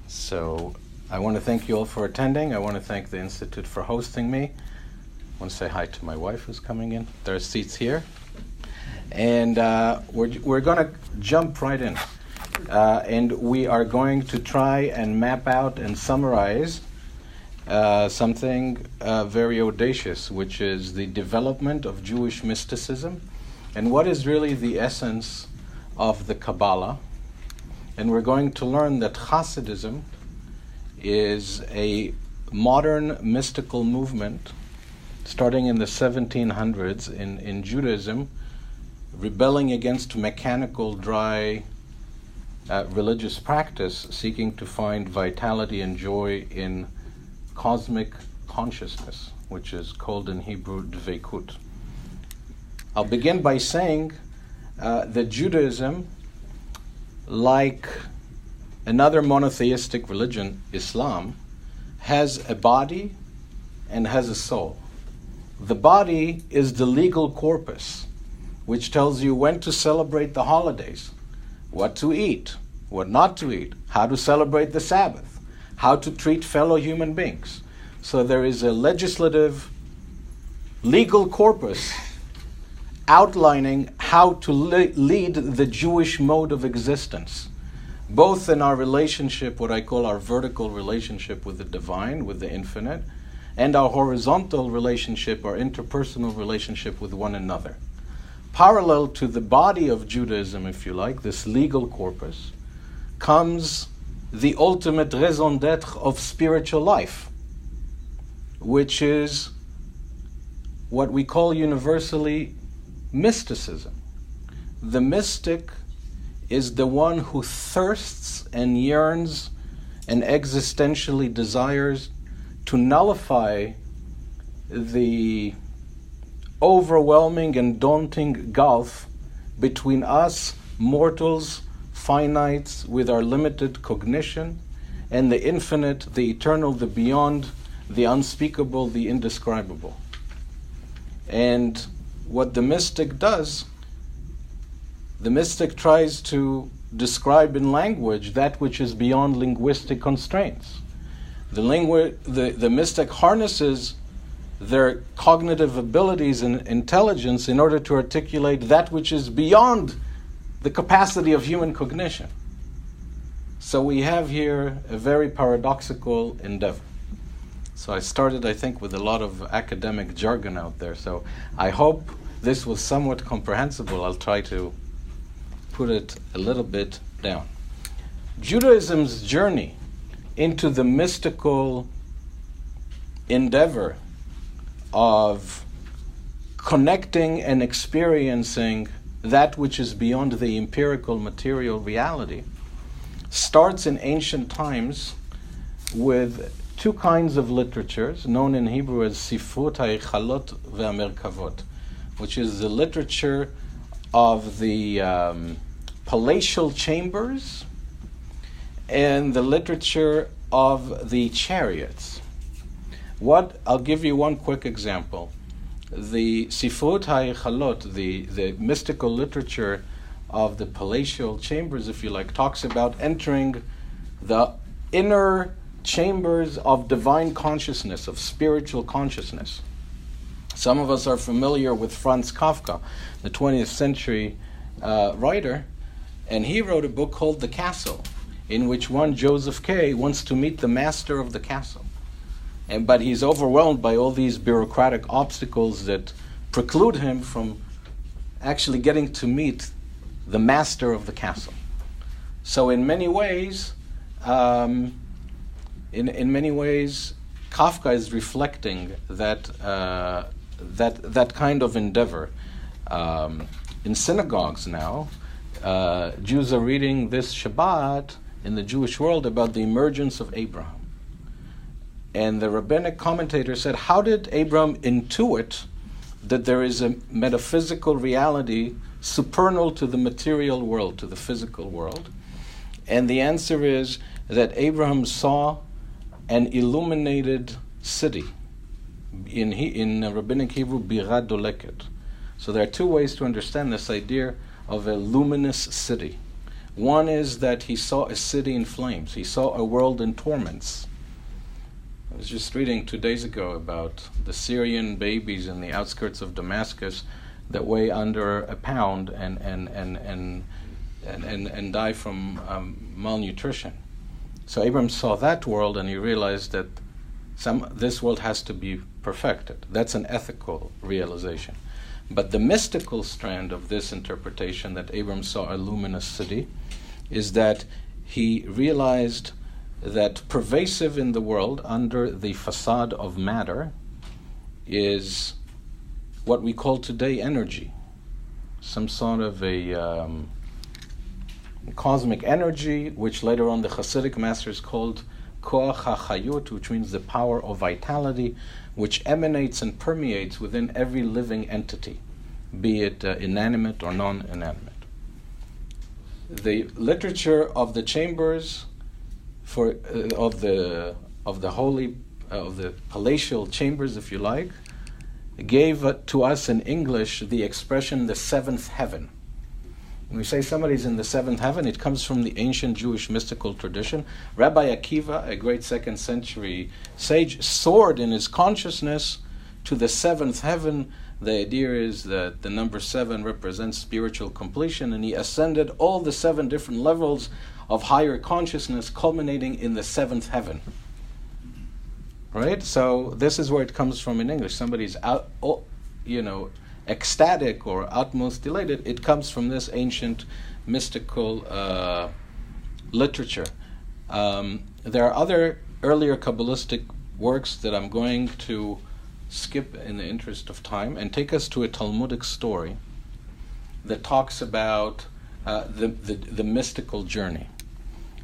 So I want to thank you all for attending. I want to thank the Institute for hosting me. I want to say hi to my wife who's coming in. There are seats here. And we're going to jump right in. And we are going to try and map out and summarize something very audacious, which is the development of Jewish mysticism and what is really the essence of the Kabbalah. And we're going to learn that Hasidism is a modern mystical movement starting in the 1700s in Judaism, rebelling against mechanical, dry religious practice, seeking to find vitality and joy in cosmic consciousness, which is called in Hebrew dveikut. I'll begin by saying that Judaism, like another monotheistic religion, Islam, has a body and has a soul. The body is the legal corpus, which tells you when to celebrate the holidays, what to eat, what not to eat, how to celebrate the Sabbath, how to treat fellow human beings. So there is a legislative, legal corpus outlining how to lead the Jewish mode of existence, both in our relationship, what I call our vertical relationship with the divine, with the infinite, and our horizontal relationship, our interpersonal relationship with one another. Parallel to the body of Judaism, if you like, this legal corpus, comes the ultimate raison d'etre of spiritual life, which is what we call universally mysticism. The mystic is the one who thirsts and yearns and existentially desires to nullify the overwhelming and daunting gulf between us, mortals, finites, with our limited cognition, and the infinite, the eternal, the beyond, the unspeakable, the indescribable. And what the mystic does, the mystic tries to describe in language that which is beyond linguistic constraints. The mystic harnesses their cognitive abilities and intelligence in order to articulate that which is beyond the capacity of human cognition. So we have here a very paradoxical endeavor. So I started, I think, with a lot of academic jargon out there. So I hope this was somewhat comprehensible. I'll try to put it a little bit down. Judaism's journey into the mystical endeavor of connecting and experiencing that which is beyond the empirical material reality starts in ancient times with two kinds of literatures known in Hebrew as Sifrut ha'echalot ve'amerkavot, which is the literature of the palatial chambers and the literature of the chariots. I'll give you one quick example. The Sifrut ha'echalot, the mystical literature of the palatial chambers, if you like, talks about entering the inner chambers of divine consciousness, of spiritual consciousness. Some of us are familiar with Franz Kafka, the 20th century writer, and he wrote a book called The Castle, in which one Joseph K. wants to meet the master of the castle. But he's overwhelmed by all these bureaucratic obstacles that preclude him from actually getting to meet the master of the castle. So in many ways, Kafka is reflecting that kind of endeavor. In synagogues now, Jews are reading this Shabbat in the Jewish world about the emergence of Abraham. And the rabbinic commentator said, how did Abraham intuit that there is a metaphysical reality supernal to the material world, to the physical world? And the answer is that Abraham saw an illuminated city. In rabbinic Hebrew, bira doleket. So there are two ways to understand this idea of a luminous city. One is that he saw a city in flames. He saw a world in torments. I was just reading 2 days ago about the Syrian babies in the outskirts of Damascus that weigh under a pound and die from malnutrition. So Abraham saw that world, and he realized that this world has to be perfected. That's an ethical realization. But the mystical strand of this interpretation, that Abraham saw a luminous city, is that he realized that pervasive in the world under the facade of matter is what we call today energy, some sort of a cosmic energy, which later on the Hasidic masters called koach hachayut, which means the power of vitality, which emanates and permeates within every living entity, be it inanimate or non-inanimate. The literature of the chambers of the palatial chambers, if you like, gave to us in English the expression the seventh heaven. When we say somebody's in the seventh heaven, it comes from the ancient Jewish mystical tradition. Rabbi Akiva, a great 2nd century sage, soared in his consciousness to the seventh heaven. The idea is that the number 7 represents spiritual completion, and he ascended all the 7 different levels of higher consciousness, culminating in the 7th heaven. Right? So this is where it comes from in English. Somebody's ecstatic or utmost elated. It comes from this ancient mystical literature. There are other earlier Kabbalistic works that I'm going to skip in the interest of time and take us to a Talmudic story that talks about the mystical journey.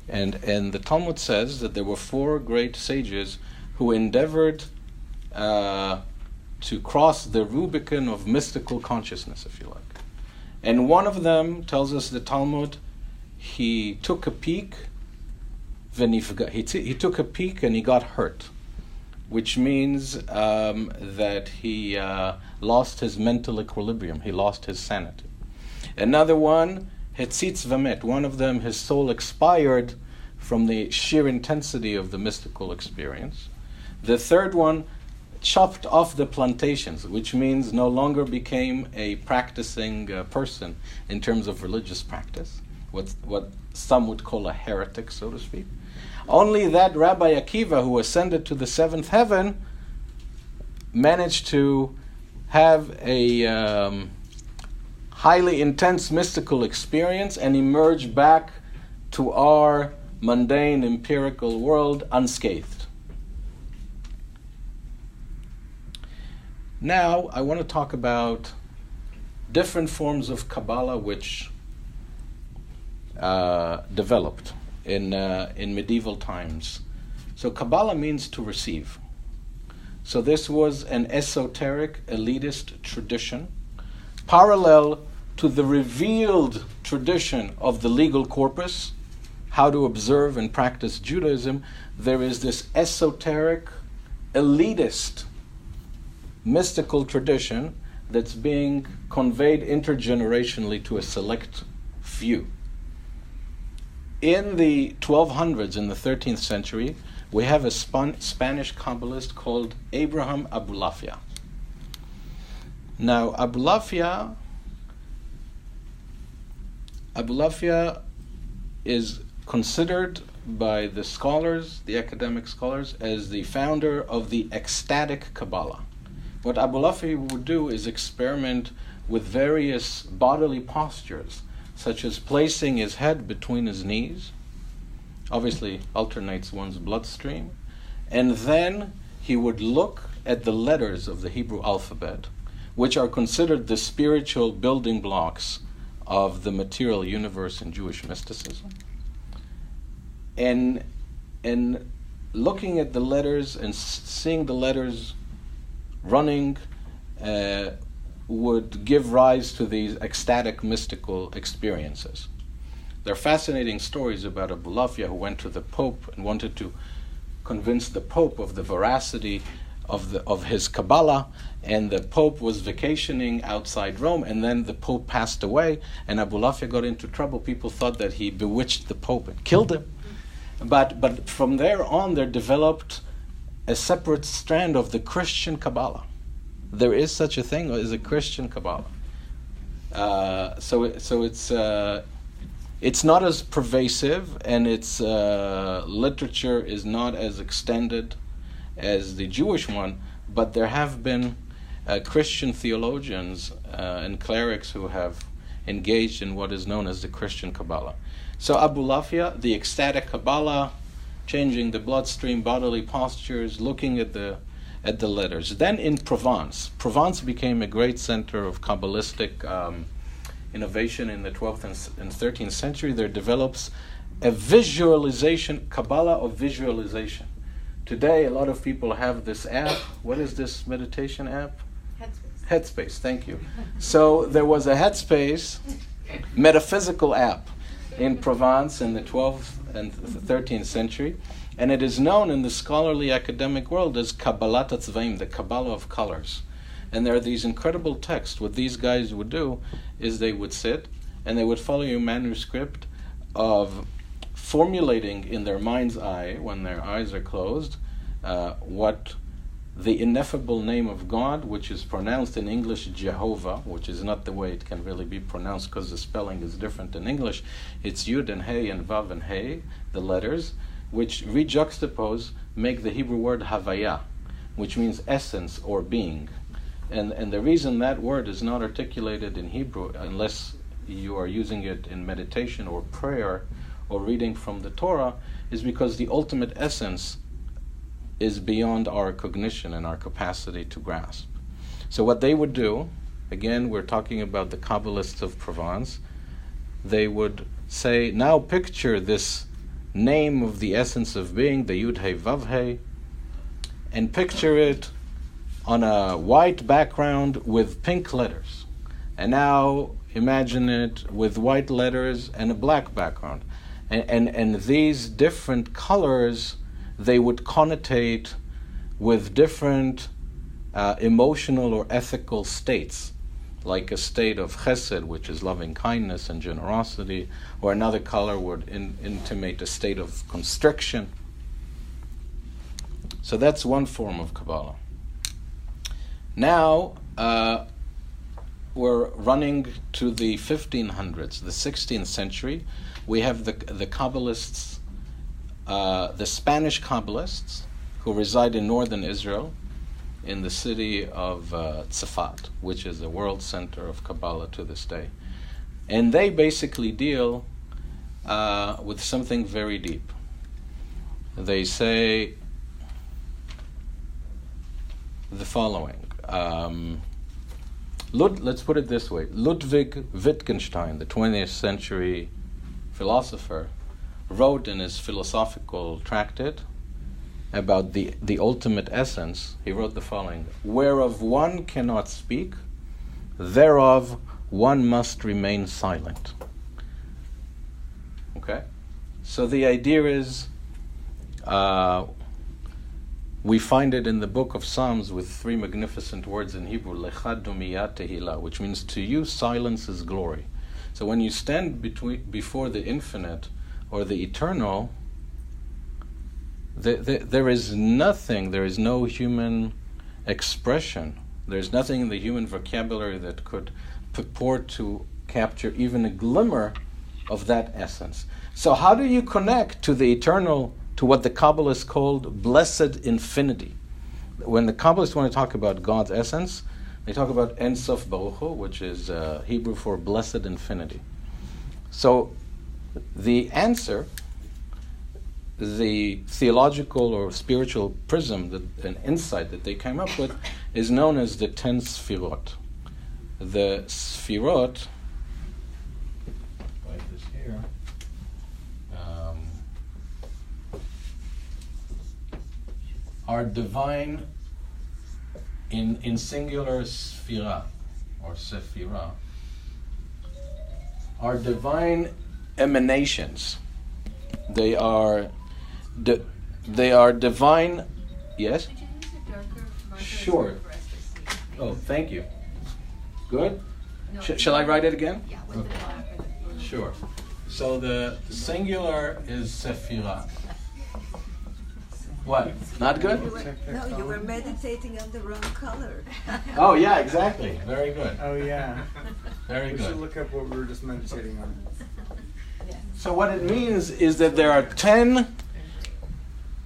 And the Talmud says that there were 4 great sages who endeavored to cross the Rubicon of mystical consciousness, if you like. And one of them, tells us the Talmud, he took a peek, he took a peek and he got hurt, which means that he lost his mental equilibrium, he lost his sanity. Another one, Hetzitz Vamet, one of them, his soul expired from the sheer intensity of the mystical experience. The third one chopped off the plantations, which means no longer became a practicing person in terms of religious practice, what some would call a heretic, so to speak. Only that Rabbi Akiva, who ascended to the 7th heaven, managed to have a highly intense mystical experience and emerge back to our mundane empirical world unscathed. Now, I want to talk about different forms of Kabbalah which developed in medieval times. So Kabbalah means to receive. So this was an esoteric, elitist tradition, parallel to the revealed tradition of the legal corpus, how to observe and practice Judaism. There is this esoteric, elitist, mystical tradition that's being conveyed intergenerationally to a select few. In the 1200s, in the 13th century, we have a Spanish Kabbalist called Abraham Abulafia. Now, Abulafia is considered by the scholars, the academic scholars, as the founder of the ecstatic Kabbalah. What Abulafia would do is experiment with various bodily postures, such as placing his head between his knees, obviously alternates one's bloodstream, and then he would look at the letters of the Hebrew alphabet, which are considered the spiritual building blocks of the material universe in Jewish mysticism. And looking at the letters and seeing the letters running would give rise to these ecstatic mystical experiences. There are fascinating stories about Abulafia who went to the Pope and wanted to convince the Pope of the veracity of his Kabbalah, and the Pope was vacationing outside Rome, and then the Pope passed away, and Abulafia got into trouble. People thought that he bewitched the Pope and killed him. But from there on, there developed a separate strand of the Christian Kabbalah. There is such a thing as a Christian Kabbalah. So it's not as pervasive, and its literature is not as extended as the Jewish one, but there have been Christian theologians and clerics who have engaged in what is known as the Christian Kabbalah. So Abulafia, the ecstatic Kabbalah, changing the bloodstream, bodily postures, looking at the letters. Then in Provence became a great center of Kabbalistic innovation in the 12th and 13th century. There develops a visualization, Kabbalah of visualization. Today, a lot of people have this app. What is this meditation app? Headspace, thank you. So there was a Headspace metaphysical app in Provence in the 12th and 13th century, and it is known in the scholarly academic world as Kabbalat HaTzvaim, the Kabbalah of colors. And there are these incredible texts. What these guys would do is they would sit and they would follow your manuscript of formulating in their mind's eye, when their eyes are closed, what the ineffable name of God, which is pronounced in English Jehovah, which is not the way it can really be pronounced because the spelling is different in English. It's Yud and Hey and Vav and Hey, the letters, which rejuxtapose, make the Hebrew word Havaya, which means essence or being. And the reason that word is not articulated in Hebrew, unless you are using it in meditation or prayer or reading from the Torah, is because the ultimate essence is beyond our cognition and our capacity to grasp. So what they would do, again, we're talking about the Kabbalists of Provence, they would say, now picture this name of the essence of being, the Yud Hey Vav Hey, and picture it on a white background with pink letters. And now imagine it with white letters and a black background. And these different colors, they would connotate with different emotional or ethical states, like a state of chesed, which is loving kindness and generosity, or another color would intimate a state of constriction. So that's one form of Kabbalah. Now, we're running to the 1500s, the 16th century. We have the Kabbalists, the Spanish Kabbalists, who reside in northern Israel, in the city of Tzfat, which is a world center of Kabbalah to this day. And they basically deal with something very deep. They say the following. Let's put it this way. Ludwig Wittgenstein, the 20th century philosopher, wrote in his philosophical tractate about the ultimate essence. He wrote the following: whereof one cannot speak, thereof one must remain silent. Okay? So the idea is, we find it in the book of Psalms with three magnificent words in Hebrew, Lecha dumiyat tehila, which means to you silence is glory. So when you stand before the infinite or the eternal, there is nothing, there is no human expression, there's nothing in the human vocabulary that could purport to capture even a glimmer of that essence. So how do you connect to the eternal, to what the Kabbalists called blessed infinity? When the Kabbalists want to talk about God's essence, they talk about Ein Sof Baruch Hu, which is Hebrew for blessed infinity. So the answer, the theological or spiritual prism, an insight that they came up with, is known as the 10 Sfirot. The Sfirot, write this here, are divine in singular sphira or sephira, are divine emanations. They are divine. Yes. Could you use a darker Sure. For us to see. Oh, thank you. Good? No, Shall I write it again? Yeah, with the black or the blue. Sure. So the singular is Sephirah. What? Not good? You were meditating on the wrong color. Oh, yeah, exactly. Very good. Oh yeah. Very We should good. look up what we were just meditating on. So what it means is that there are 10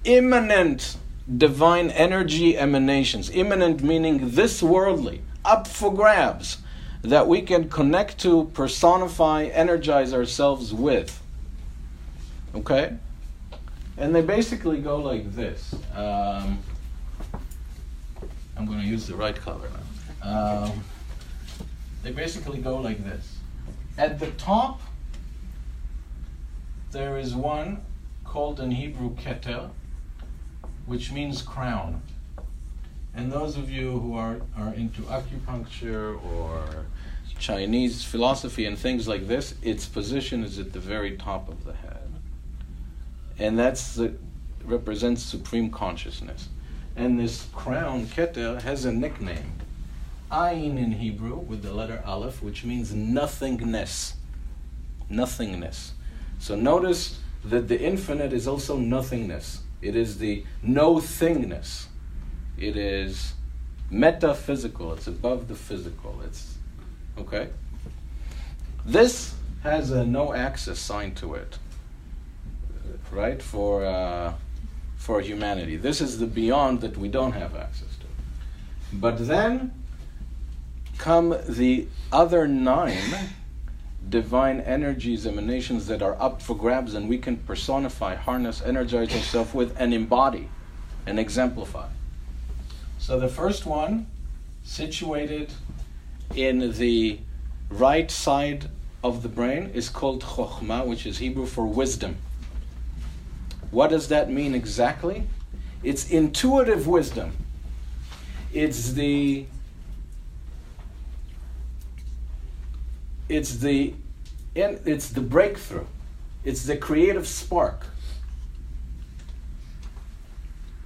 immanent divine energy emanations. Immanent meaning this worldly, up for grabs, that we can connect to, personify, energize ourselves with. Okay? And they basically go like this. I'm going to use the right color now. They basically go like this. At the top, there is one called in Hebrew keter, which means crown. And those of you who are into acupuncture or Chinese philosophy and things like this, its position is at the very top of the head. And represents supreme consciousness. And this crown, keter, has a nickname. Ayin in Hebrew, with the letter Aleph, which means nothingness. Nothingness. So notice that the infinite is also nothingness. It is the no-thingness. It is metaphysical. It's above the physical. It's okay. This has a no-access sign to it, right? For humanity, this is the beyond that we don't have access to. But then come the other 9 divine energies, emanations that are up for grabs, and we can personify, harness, energize ourselves with, and embody, and exemplify. So the first one, situated in the right side of the brain, is called Chokhmah, which is Hebrew for wisdom. What does that mean exactly? It's intuitive wisdom. It's the breakthrough. It's the creative spark.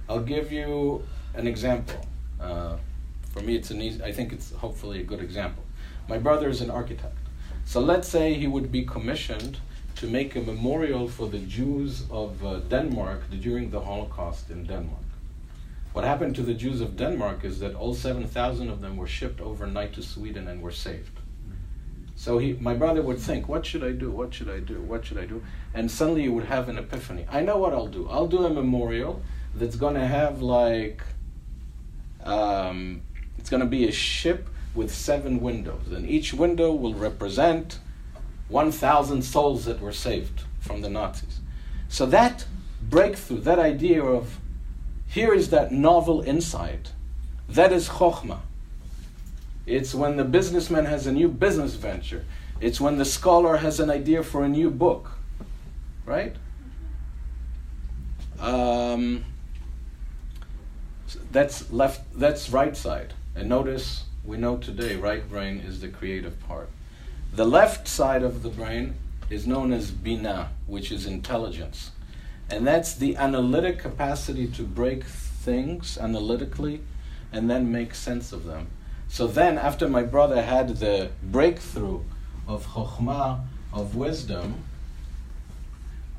I'll give you an example. For me, I think it's hopefully a good example. My brother is an architect. So let's say he would be commissioned to make a memorial for the Jews of Denmark during the Holocaust in Denmark. What happened to the Jews of Denmark is that all 7,000 of them were shipped overnight to Sweden and were saved. So my brother would think, what should I do? What should I do? What should I do? And suddenly he would have an epiphany. I know what I'll do. I'll do a memorial that's going to have it's going to be a ship with 7 windows. And each window will represent 1,000 souls that were saved from the Nazis. So that breakthrough, that idea of, here is that novel insight, that is Chokhmah. It's when the businessman has a new business venture. It's when the scholar has an idea for a new book, right? That's right side. And notice, we know today, right brain is the creative part. The left side of the brain is known as Binah, which is intelligence. And that's the analytic capacity to break things analytically and then make sense of them. So then, after my brother had the breakthrough of Chokhmah, of wisdom,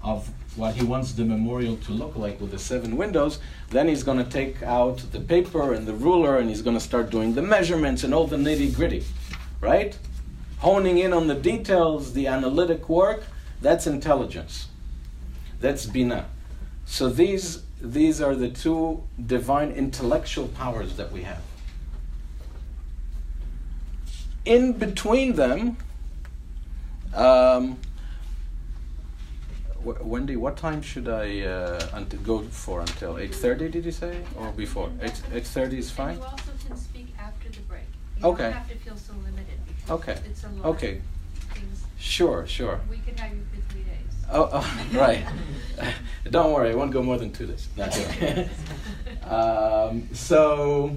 of what he wants the memorial to look like with the 7 windows, then he's going to take out the paper and the ruler and he's going to start doing the measurements and all the nitty-gritty, right? Honing in on the details, the analytic work, that's intelligence. That's Binah. So these are the 2 divine intellectual powers that we have. In between them, Wendy, what time should I go for until 8:30? Did you say, or before? 8:30 is fine. And you also can speak after the break. You Okay. don't have to feel so limited because Okay. it's a lot Okay. of things. Sure. We could have you for 3 days. Oh, right. Don't worry, I won't go more than 2 days. Not kidding. So,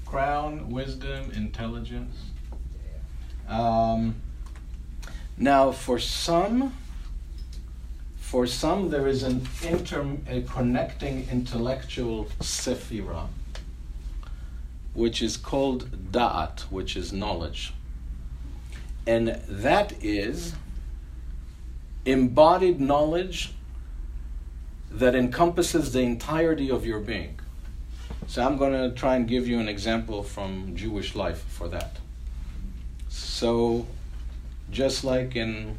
crown, wisdom, intelligence. Now, for some For some, there is a connecting intellectual sefira, which is called da'at, which is knowledge. And that is embodied knowledge that encompasses the entirety of your being. So I'm going to try and give you an example from Jewish life for that. So just like in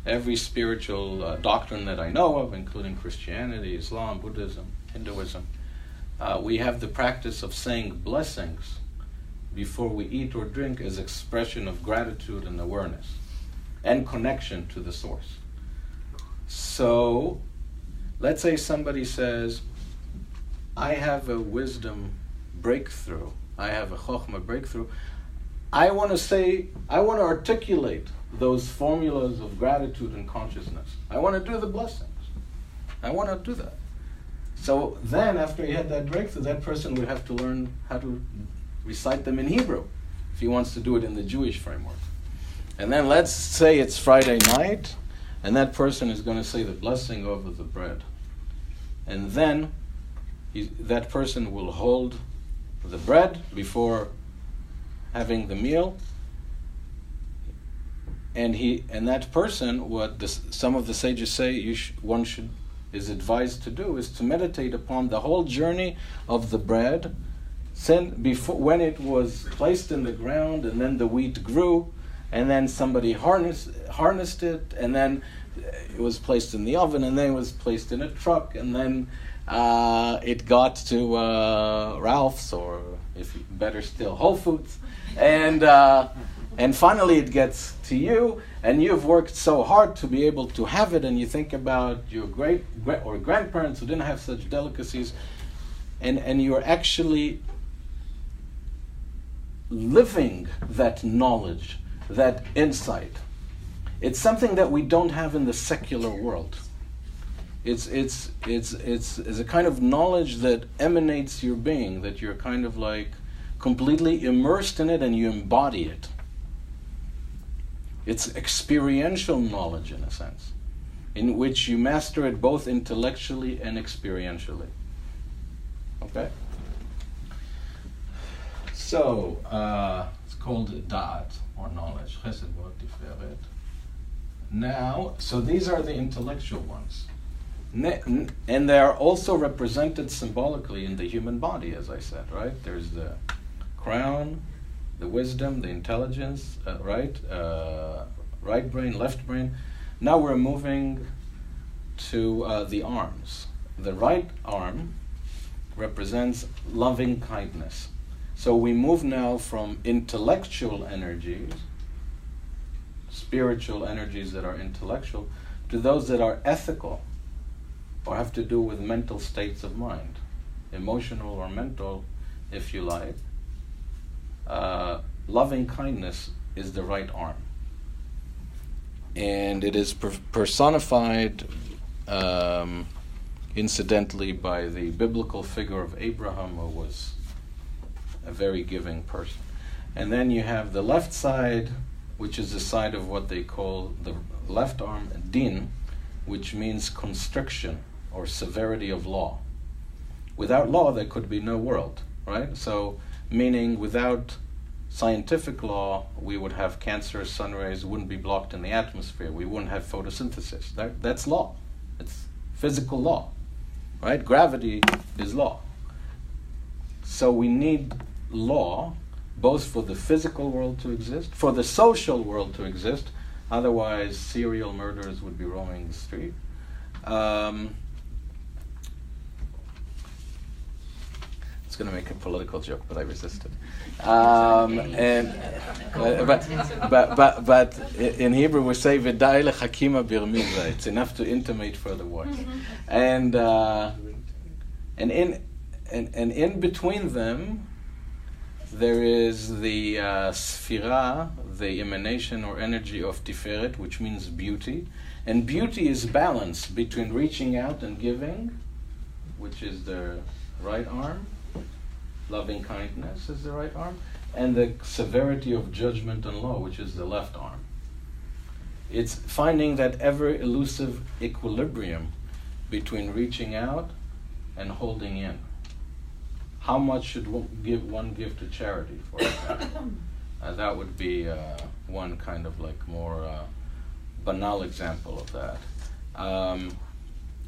every spiritual doctrine that I know of, including Christianity, Islam, Buddhism, Hinduism, we have the practice of saying blessings before we eat or drink as expression of gratitude and awareness and connection to the source. So let's say somebody says, I have a wisdom breakthrough, I have a chokhmah breakthrough. I want to articulate those formulas of gratitude and consciousness. I want to do the blessings. I want to do that. So then, after he had that breakthrough, that person would have to learn how to recite them in Hebrew, if he wants to do it in the Jewish framework. And then let's say it's Friday night, and that person is going to say the blessing over the bread. And then that person will hold the bread before having the meal, and that person, some of the sages say one is advised to do is to meditate upon the whole journey of the bread, when it was placed in the ground, and then the wheat grew, and then somebody harnessed it, and then it was placed in the oven, and then it was placed in a truck, and then it got to Ralph's, or if better still, Whole Foods, and finally it gets to you, and you've worked so hard to be able to have it, and you think about your great or grandparents who didn't have such delicacies, and you're actually living that knowledge, that insight. It's something that we don't have in the secular world. It's a kind of knowledge that emanates your being, that you're kind of like completely immersed in it and you embody it. It's experiential knowledge in a sense, in which you master it both intellectually and experientially. Okay? So, it's called da'at, or knowledge. Chesed, Gvura, Tiferet. Now, so these are the intellectual ones. And they are also represented symbolically in the human body, as I said, right? There's the crown, the wisdom, the intelligence, right brain, left brain. Now we're moving to the arms. The right arm represents loving kindness. So we move now from intellectual energies, spiritual energies that are intellectual, to those that are ethical, or have to do with mental states of mind, emotional or mental, if you like. Loving kindness is the right arm. And it is personified, incidentally, by the biblical figure of Abraham, who was a very giving person. And then you have the left side, which is the side of what they call the left arm, din, which means constriction or severity of law. Without law, there could be no world, right? So, meaning without scientific law, we would have cancerous sun rays, wouldn't be blocked in the atmosphere, we wouldn't have photosynthesis. That's law. It's physical law, right? Gravity is law. So we need law, both for the physical world to exist, for the social world to exist, otherwise serial murderers would be roaming the street. I was going to make a political joke, but I resisted. But in Hebrew we say "V'day lechakima birmiza." It's enough to intimate further words, and in between them there is the sphira, the emanation or energy of Tiferet, which means beauty, and beauty is balance between reaching out and giving, which is the right arm. Loving kindness is the right arm, and the severity of judgment and law, which is the left arm. It's finding that ever elusive equilibrium between reaching out and holding in. How much should one give to charity, for example? That would be one kind of like more banal example of that.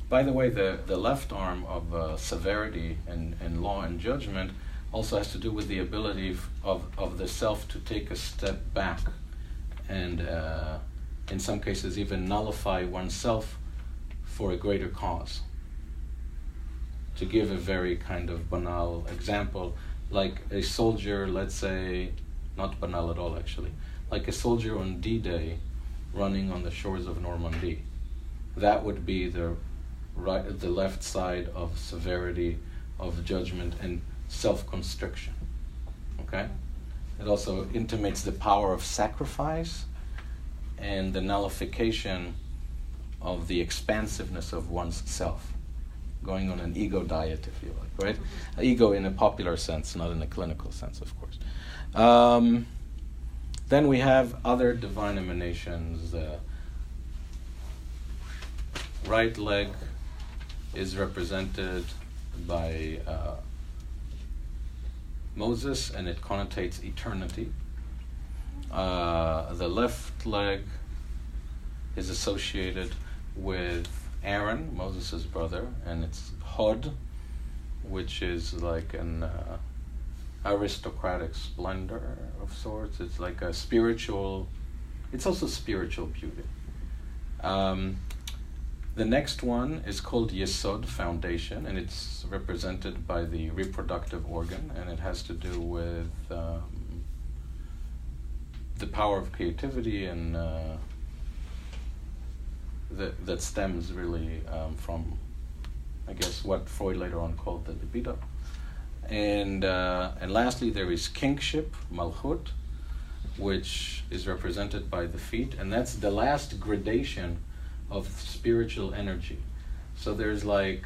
By the way, the left arm of severity and law and judgment also has to do with the ability of the self to take a step back and in some cases even nullify oneself for a greater cause. To give a very kind of banal example, like a soldier, let's say, not banal at all actually, like a soldier on D-Day running on the shores of Normandy. That would be the left side of severity, of judgment, and self-constriction. Okay? It also intimates the power of sacrifice and the nullification of the expansiveness of one's self. Going on an ego diet, if you like, right? Ego in a popular sense, not in a clinical sense, of course. Then we have other divine emanations. Right leg is represented by Moses, and it connotates eternity. The left leg is associated with Aaron, Moses' brother, and it's Hod, which is like an aristocratic splendor of sorts. It's like a spiritual, it's also spiritual beauty. The next one is called Yesod, foundation, and it's represented by the reproductive organ, and it has to do with the power of creativity and that stems really from, I guess, what Freud later on called the libido. And lastly, there is kingship, malchut, which is represented by the feet, and that's the last gradation of spiritual energy. So there's like,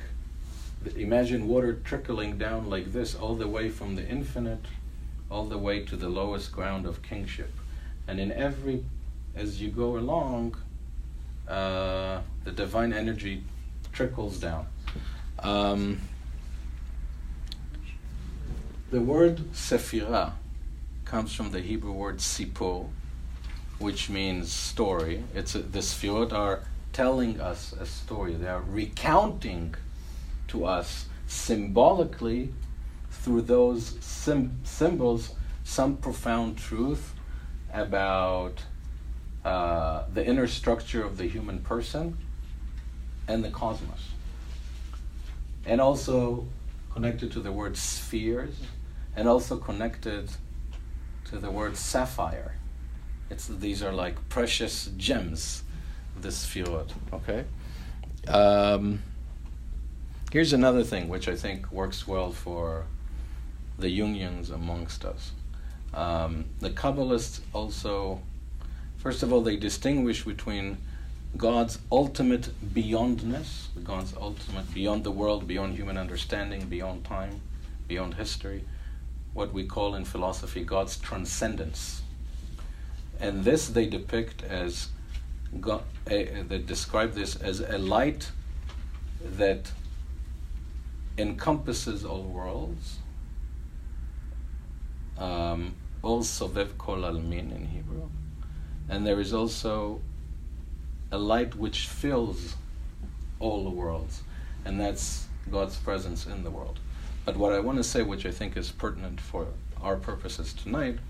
imagine water trickling down like this, all the way from the infinite, all the way to the lowest ground of kingship. And in every, as you go along, the divine energy trickles down. The word sephirah comes from the Hebrew word sipor, which means story. The sephirot are telling us a story. They are recounting to us symbolically through those symbols some profound truth about the inner structure of the human person and the cosmos. And also connected to the word spheres, and also connected to the word sapphire. These are like precious gems, this field, okay? Here's another thing which I think works well for the unions amongst us. The Kabbalists also, first of all, they distinguish between God's ultimate beyondness, God's ultimate beyond the world, beyond human understanding, beyond time, beyond history, what we call in philosophy God's transcendence. And this they depict as, they describe this as a light that encompasses all worlds, all sovev kol almin in Hebrew. And there is also a light which fills all the worlds, and that's God's presence in the world. But what I want to say, which I think is pertinent for our purposes tonight,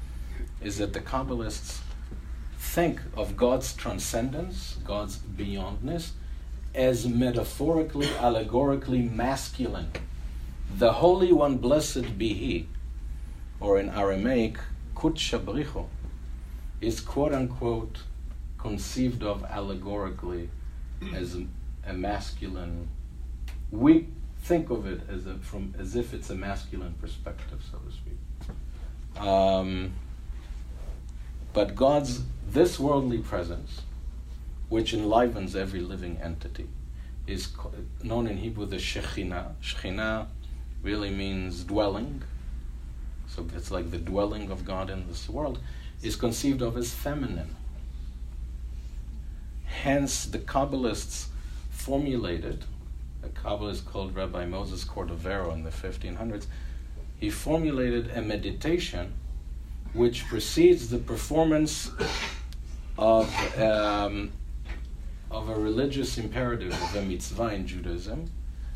is that the Kabbalists think of God's transcendence, God's beyondness, as metaphorically, allegorically masculine. The Holy One, blessed be He, or in Aramaic, Kutsh Bricho, is quote-unquote conceived of allegorically as a masculine. We think of it as if it's a masculine perspective, so to speak. But God's this worldly presence, which enlivens every living entity, is known in Hebrew the Shekhinah. Shekhinah really means dwelling, so it's like the dwelling of God in this world, is conceived of as feminine. hence the Kabbalists formulated, a Kabbalist called Rabbi Moses Cordovero in the 1500s, he formulated a meditation which precedes the performance of a religious imperative, of a mitzvah in Judaism,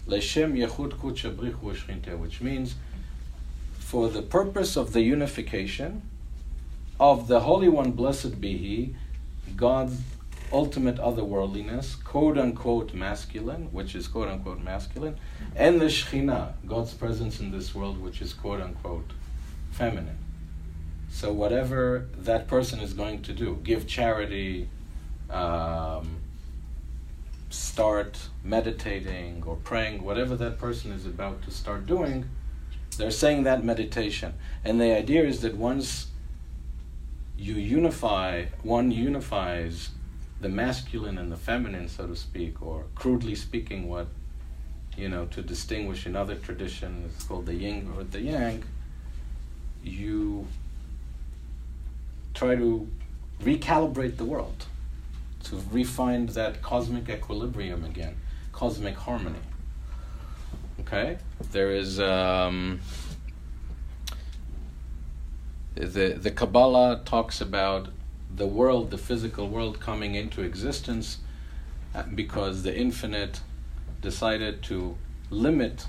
Leshem Yechud Kudsha Brichu Shchinte, which means for the purpose of the unification of the Holy One, blessed be He, God's ultimate otherworldliness, quote-unquote masculine, which is quote-unquote masculine, and the Shekhinah, God's presence in this world, which is quote-unquote feminine. So whatever that person is going to do, give charity, start meditating or praying, whatever that person is about to start doing, they're saying that meditation. And the idea is that once one unifies the masculine and the feminine, so to speak, or crudely speaking, what, to distinguish in other traditions, it's called the yin or the yang, you try to recalibrate the world, to refine that cosmic equilibrium again, cosmic harmony. Okay? There is the Kabbalah talks about the world, the physical world, coming into existence because the infinite decided to limit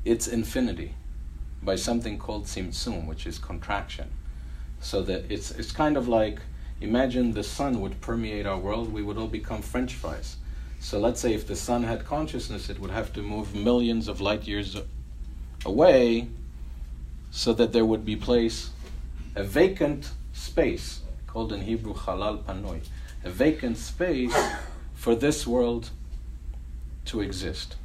its infinity by something called tzimtzum, which is contraction. So that it's kind of like, imagine the sun would permeate our world, we would all become French fries. So let's say if the sun had consciousness, it would have to move millions of light years away so that there would be a vacant space, called in Hebrew halal panoi, a vacant space for this world to exist.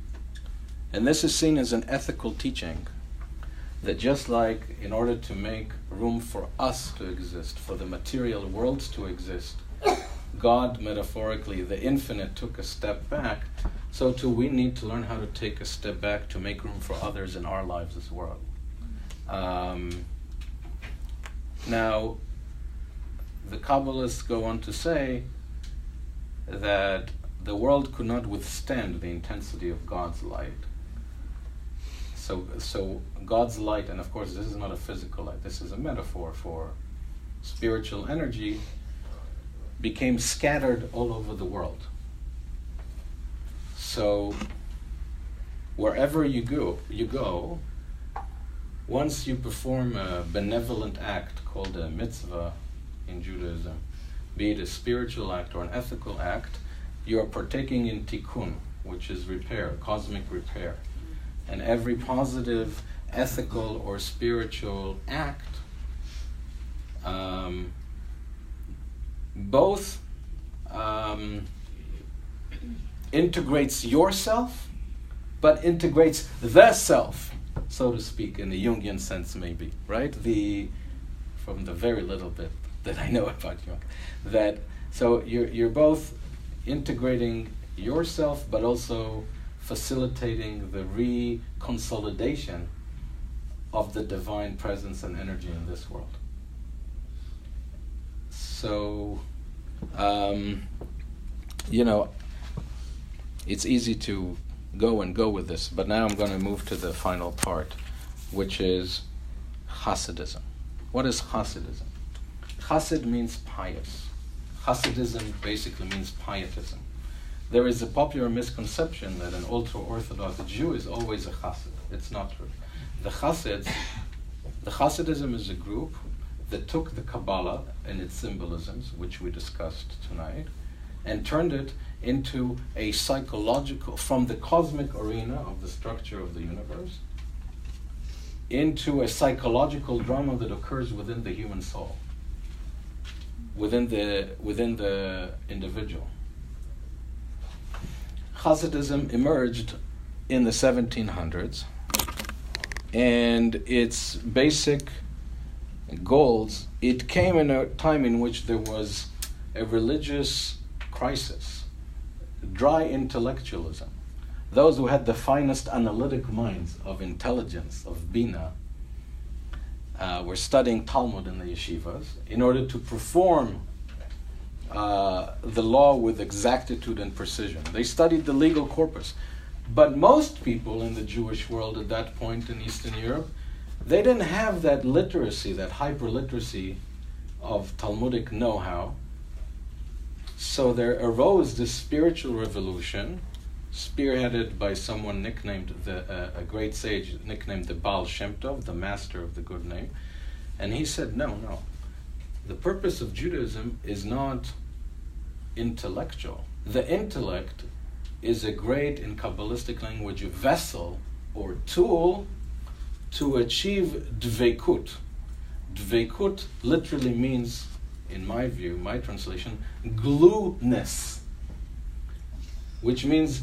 And this is seen as an ethical teaching, that just like in order to make room for us to exist, for the material world to exist, God, metaphorically, the infinite, took a step back, so too we need to learn how to take a step back to make room for others in our lives as well. Now, the Kabbalists go on to say that the world could not withstand the intensity of God's light. So God's light, and of course this is not a physical light, this is a metaphor for spiritual energy, became scattered all over the world. So wherever you go, once you perform a benevolent act called a mitzvah in Judaism, be it a spiritual act or an ethical act, you are partaking in tikkun, which is repair, cosmic repair. And every positive ethical or spiritual act both integrates yourself, but integrates the self, so to speak, in the Jungian sense maybe, right? From the very little bit that I know about Jung, so you're both integrating yourself, but also facilitating the reconsolidation of the divine presence and energy in this world. So, it's easy to go with this, but now I'm going to move to the final part, which is Hasidism. What is Hasidism? Hasid means pious. Hasidism basically means pietism. There is a popular misconception that an ultra-Orthodox Jew is always a Hasid. It's not true. The Hasidism is a group that took the Kabbalah and its symbolisms, which we discussed tonight, and turned it into a psychological, from the cosmic arena of the structure of the universe, into a psychological drama that occurs within the human soul, within the individual. Hasidism emerged in the 1700s, and its basic goals, it came in a time in which there was a religious crisis, dry intellectualism. Those who had the finest analytic minds of intelligence, of Bina, were studying Talmud in the yeshivas in order to perform the law with exactitude and precision. They studied the legal corpus. But most people in the Jewish world at that point in Eastern Europe, they didn't have that literacy, that hyper-literacy of Talmudic know-how. So there arose this spiritual revolution, spearheaded by someone nicknamed, a great sage nicknamed the Baal Shem Tov, the master of the good name. And he said, no. The purpose of Judaism is not intellectual. The intellect is a great, in Kabbalistic language, vessel or tool to achieve dveikut. Dveikut literally means, in my view, my translation, glueness, which means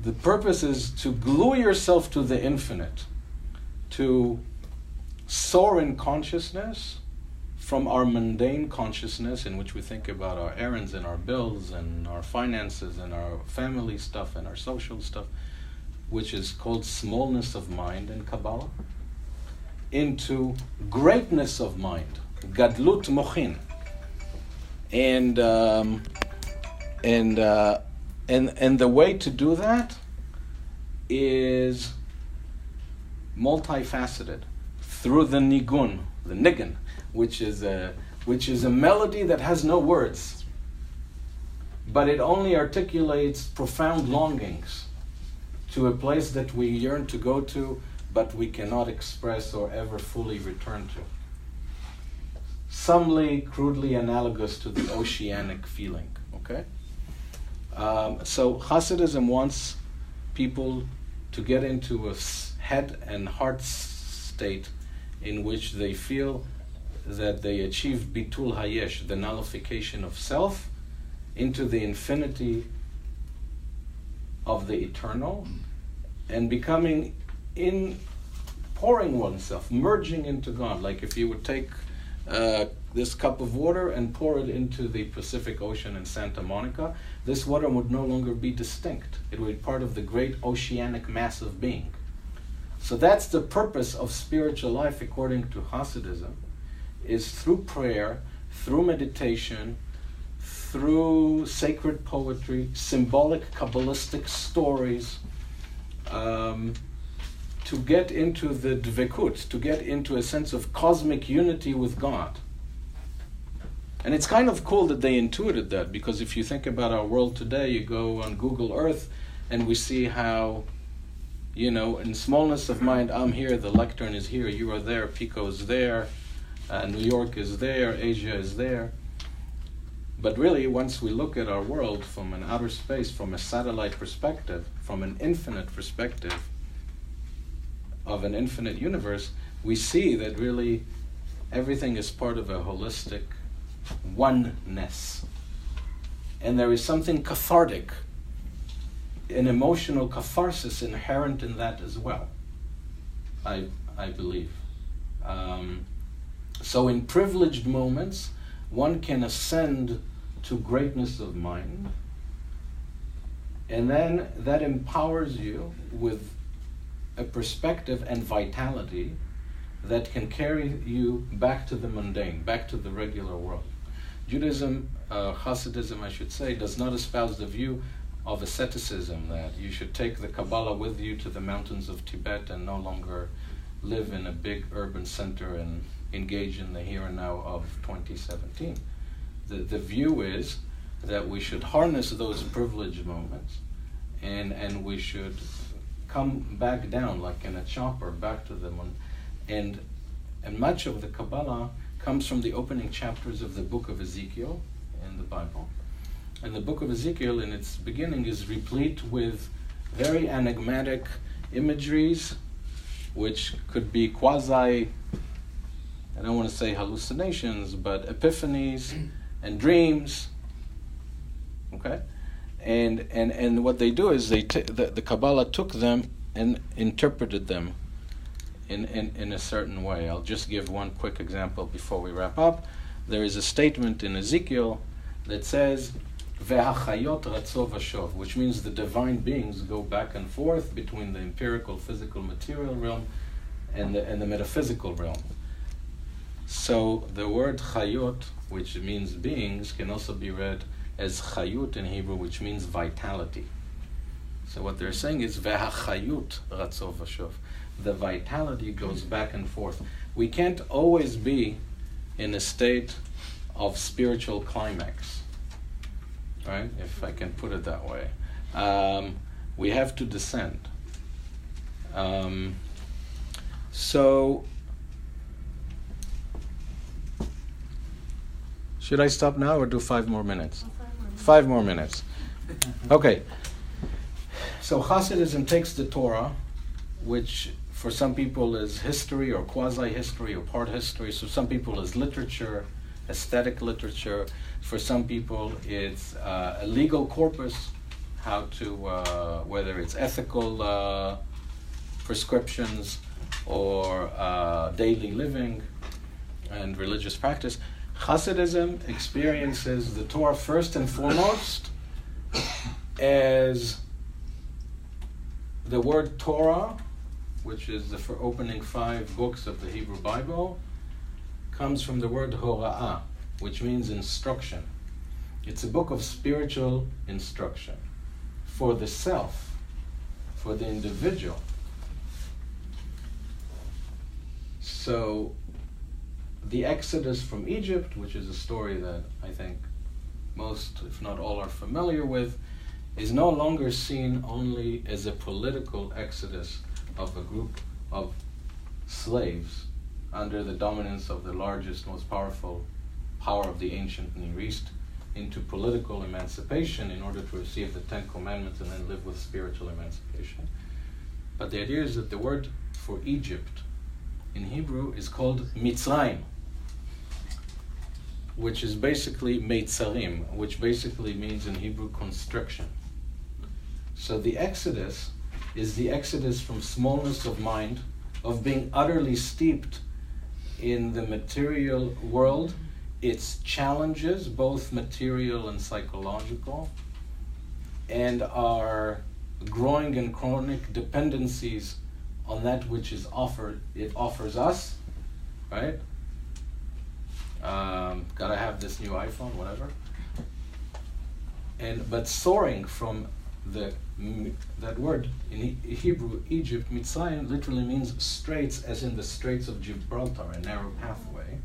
the purpose is to glue yourself to the infinite, to soar in consciousness from our mundane consciousness in which we think about our errands and our bills and our finances and our family stuff and our social stuff, which is called smallness of mind in Kabbalah, into greatness of mind, gadlut mochin. And the way to do that is multifaceted through the nigun, the nigun, which is a melody that has no words, but it only articulates profound longings to a place that we yearn to go to, but we cannot express or ever fully return to. Somely crudely analogous to the oceanic feeling, okay? So Hasidism wants people to get into a head and heart state in which they feel that they achieve bitul hayesh, the nullification of self, into the infinity of the eternal, and becoming pouring oneself, merging into God. Like if you would take this cup of water and pour it into the Pacific Ocean in Santa Monica, this water would no longer be distinct. It would be part of the great oceanic mass of being. So that's the purpose of spiritual life according to Hasidism, is through prayer, through meditation, through sacred poetry, symbolic Kabbalistic stories, to get into the dvekut, to get into a sense of cosmic unity with God. And it's kind of cool that they intuited that, because if you think about our world today, you go on Google Earth and we see how, in smallness of mind, I'm here, the lectern is here, you are there, Pico is there, New York is there, Asia is there. But really, once we look at our world from an outer space, from a satellite perspective, from an infinite perspective of an infinite universe, we see that really everything is part of a holistic oneness. And there is something cathartic, an emotional catharsis inherent in that as well, I believe. So in privileged moments, one can ascend to greatness of mind, and then that empowers you with a perspective and vitality that can carry you back to the mundane, back to the regular world. Judaism, Hasidism I should say, does not espouse the view of asceticism, that you should take the Kabbalah with you to the mountains of Tibet and no longer live in a big urban center and engage in the here and now of 2017. The view is that we should harness those privileged moments and we should come back down like in a chopper back to them. And much of the Kabbalah comes from the opening chapters of the book of Ezekiel in the Bible. And the book of Ezekiel in its beginning is replete with very enigmatic imageries, which could be quasi, I don't want to say hallucinations, but epiphanies and dreams. Okay? And what they do is the Kabbalah took them and interpreted them in a certain way. I'll just give one quick example before we wrap up. There is a statement in Ezekiel that says, Ve'hachayot ratzo vashov, which means the divine beings go back and forth between the empirical, physical, material realm and the metaphysical realm. So the word chayot, which means beings, can also be read as chayut in Hebrew, which means vitality. So what they're saying is ve'hachayut ratzov v'shov. The vitality goes back and forth. We can't always be in a state of spiritual climax, right? If I can put it that way. We have to descend. So, should I stop now or do 5 more minutes? 5 more minutes. Okay. So Hasidism takes the Torah, which for some people is history or quasi-history or part history. So some people is literature, aesthetic literature. For some people it's a legal corpus, how to, whether it's ethical prescriptions or daily living and religious practice. Hasidism experiences the Torah first and foremost as the word Torah, which is the opening 5 books of the Hebrew Bible, comes from the word hora'ah, which means instruction. It's a book of spiritual instruction for the self, for the individual. So the Exodus from Egypt, which is a story that I think most, if not all, are familiar with, is no longer seen only as a political exodus of a group of slaves under the dominance of the largest, most powerful power of the ancient Near East into political emancipation in order to receive the 10 Commandments and then live with spiritual emancipation. But the idea is that the word for Egypt in Hebrew is called Mitzrayim, which is basically Meitzarim, which basically means in Hebrew constriction. So the Exodus is the Exodus from smallness of mind, of being utterly steeped in the material world, its challenges, both material and psychological, and our growing and chronic dependencies on that which is offered, it offers us, right? Gotta have this new iPhone, whatever. But soaring from that word in Hebrew, Egypt, Mitzrayim, literally means straits, as in the Straits of Gibraltar, a narrow pathway.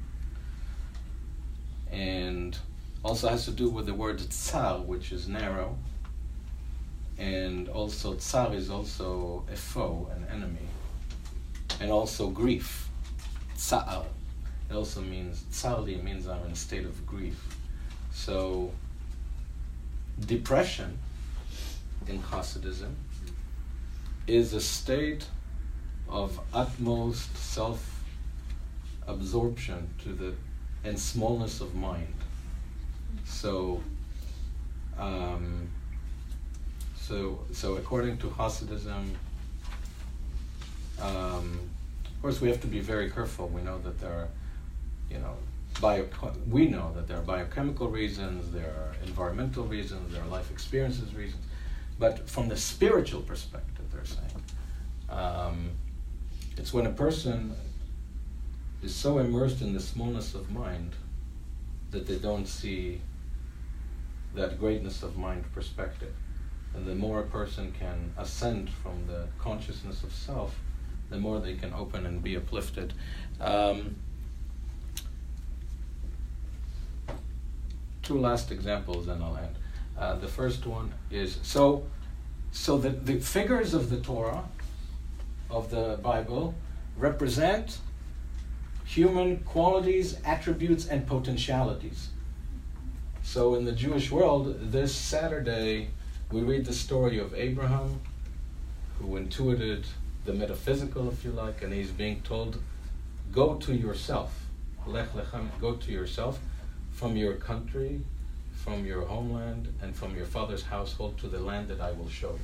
And also has to do with the word tsar, which is narrow. And also tsar is also a foe, an enemy. And also grief, tsar. It also means, tsarli means I'm in a state of grief. So depression in Hasidism is a state of utmost self-absorption and smallness of mind. So according to Hasidism, of course we have to be very careful. We know that there are, we know that there are biochemical reasons, there are environmental reasons, there are life experiences reasons. But from the spiritual perspective, they're saying, it's when a person is so immersed in the smallness of mind that they don't see that greatness of mind perspective. And the more a person can ascend from the consciousness of self, the more they can open and be uplifted. 2 last examples, then I'll end. The first one is, so the figures of the Torah, of the Bible, represent human qualities, attributes, and potentialities. So in the Jewish world, this Saturday, we read the story of Abraham, who intuited the metaphysical, if you like, and he's being told, go to yourself, lech lechem, go to yourself, from your country, from your homeland, and from your father's household to the land that I will show you.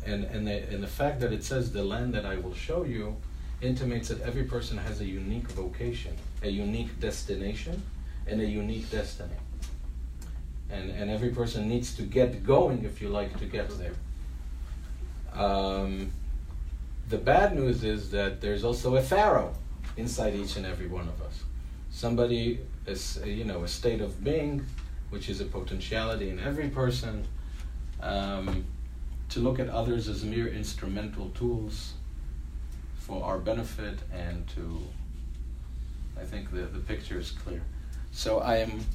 And the fact that it says the land that I will show you intimates that every person has a unique vocation, a unique destination, and a unique destiny. And every person needs to get going, if you like, to get there. The bad news is that there's also a Pharaoh, inside each and every one of us. Somebody is, a state of being, which is a potentiality in every person, to look at others as mere instrumental tools for our benefit, and I think the picture is clear. So I am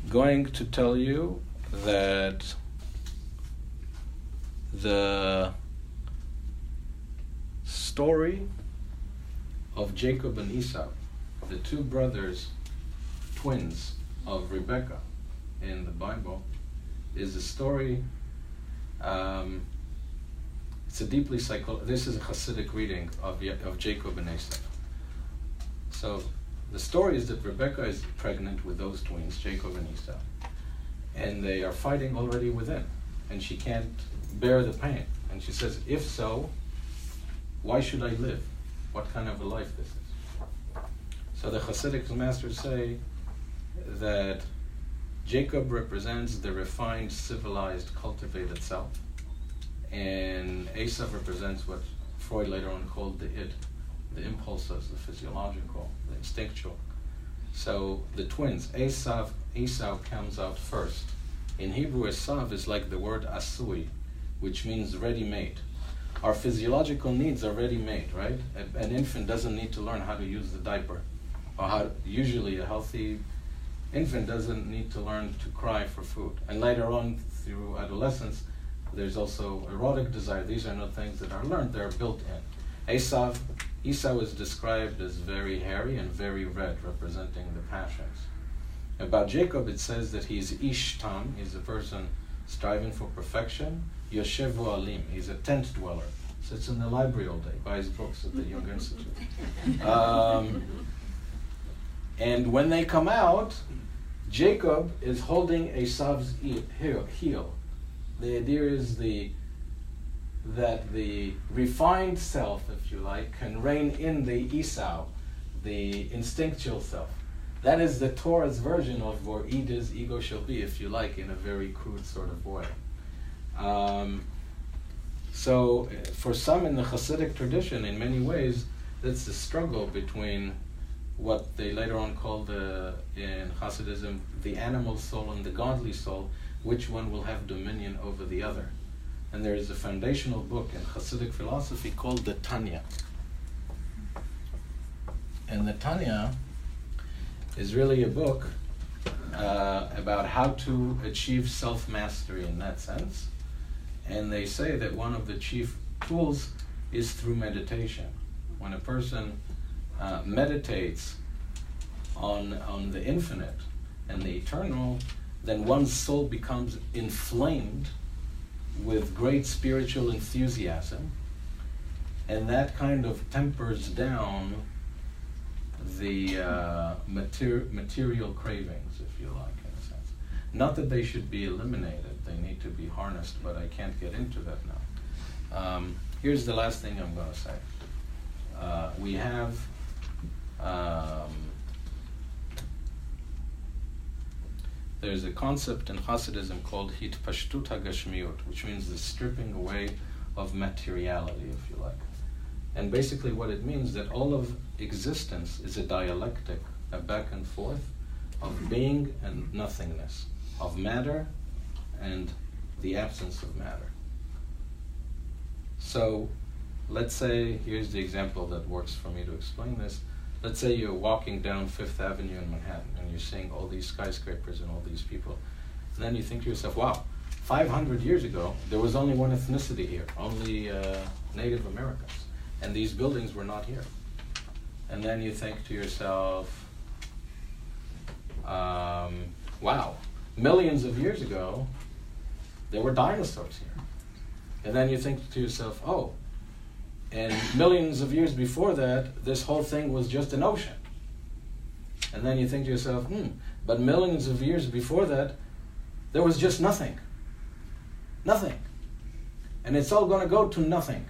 going to tell you that the story of Jacob and Esau, the two brothers, twins of Rebecca in the Bible, is a story. It's a deeply this is a Hasidic reading of Jacob and Esau. So the story is that Rebecca is pregnant with those twins, Jacob and Esau, and they are fighting already within, and she can't bear the pain. And she says, if so, why should I live? What kind of a life this is? So the Hasidic masters say that Jacob represents the refined, civilized, cultivated self, and Esau represents what Freud later on called the id, the impulses, the physiological, the instinctual. So the twins, Esau comes out first. In Hebrew, Esau is like the word asui, which means ready-made. Our physiological needs are ready-made, right? An infant doesn't need to learn how to use the diaper, or usually a healthy infant doesn't need to learn to cry for food. And later on, through adolescence, there's also erotic desire. These are not things that are learned, they're built in. Esau is described as very hairy and very red, representing the passions. About Jacob, it says that he's ish tam, he's a person striving for perfection. Yoshevu alim, he's a tent dweller, sits in the library all day, buys books at the Young Institute. And when they come out, Jacob is holding Esau's heel. The idea is that the refined self, if you like, can reign in the Esau, the instinctual self. That is the Torah's version of where ego shall be, if you like, in a very crude sort of way. So for some in the Hasidic tradition, in many ways, that's the struggle between what they later on called in Hasidism the animal soul and the godly soul, which one will have dominion over the other. And there is a foundational book in Hasidic philosophy called the Tanya. And the Tanya is really a book about how to achieve self-mastery in that sense. And they say that one of the chief tools is through meditation. When a person meditates on the infinite and the eternal, then one's soul becomes inflamed with great spiritual enthusiasm, and that kind of tempers down the material cravings, if you like, in a sense. Not that they should be eliminated, they need to be harnessed, but I can't get into that now. Here's the last thing I'm going to say. We have there's a concept in Hasidism called hitpashtut hagashmiut, which means the stripping away of materiality, if you like. And basically what it means that all of existence is a dialectic, a back and forth of being and nothingness, of matter and the absence of matter. So let's say, here's the example that works for me to explain this. Let's say you're walking down Fifth Avenue in Manhattan and you're seeing all these skyscrapers and all these people. And then you think to yourself, wow, 500 years ago, there was only one ethnicity here, only Native Americans. And these buildings were not here. And then you think to yourself, wow, millions of years ago, there were dinosaurs here. And then you think to yourself, oh, and millions of years before that, this whole thing was just an ocean. And then you think to yourself, but millions of years before that, there was just nothing. Nothing. And it's all going to go to nothing.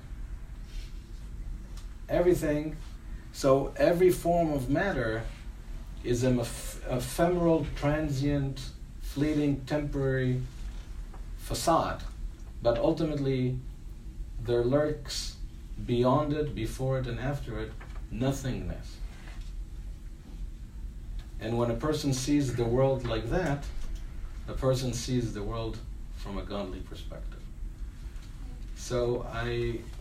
Everything. So every form of matter is an ephemeral, transient, fleeting, temporary facade. But ultimately, there lurks beyond it, before it, and after it, nothingness. And when a person sees the world like that, a person sees the world from a godly perspective. So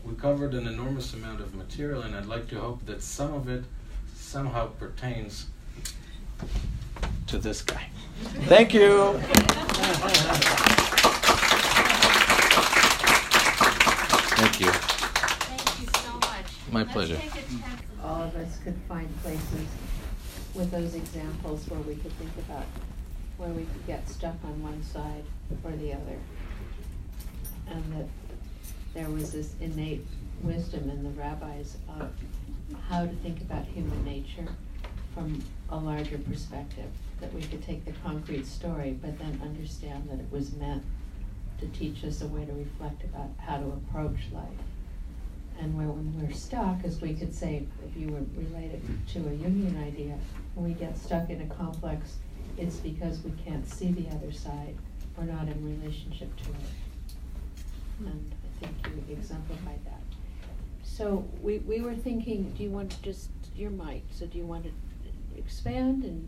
we covered an enormous amount of material, and I'd like to hope that some of it somehow pertains to this guy. Thank you. Thank you. Thank you so much. My pleasure. Let's take a 10th. All of us could find places with those examples where we could think about where we could get stuck on one side or the other. And that there was this innate wisdom in the rabbis of how to think about human nature from a larger perspective, that we could take the concrete story but then understand that it was meant to teach us a way to reflect about how to approach life. And where when we're stuck, as we could say, if you were related to a Jungian idea, when we get stuck in a complex, it's because we can't see the other side. We're not in relationship to it. And I think you exemplified that. So we were thinking, do you want to just, your mic, so do you want to expand and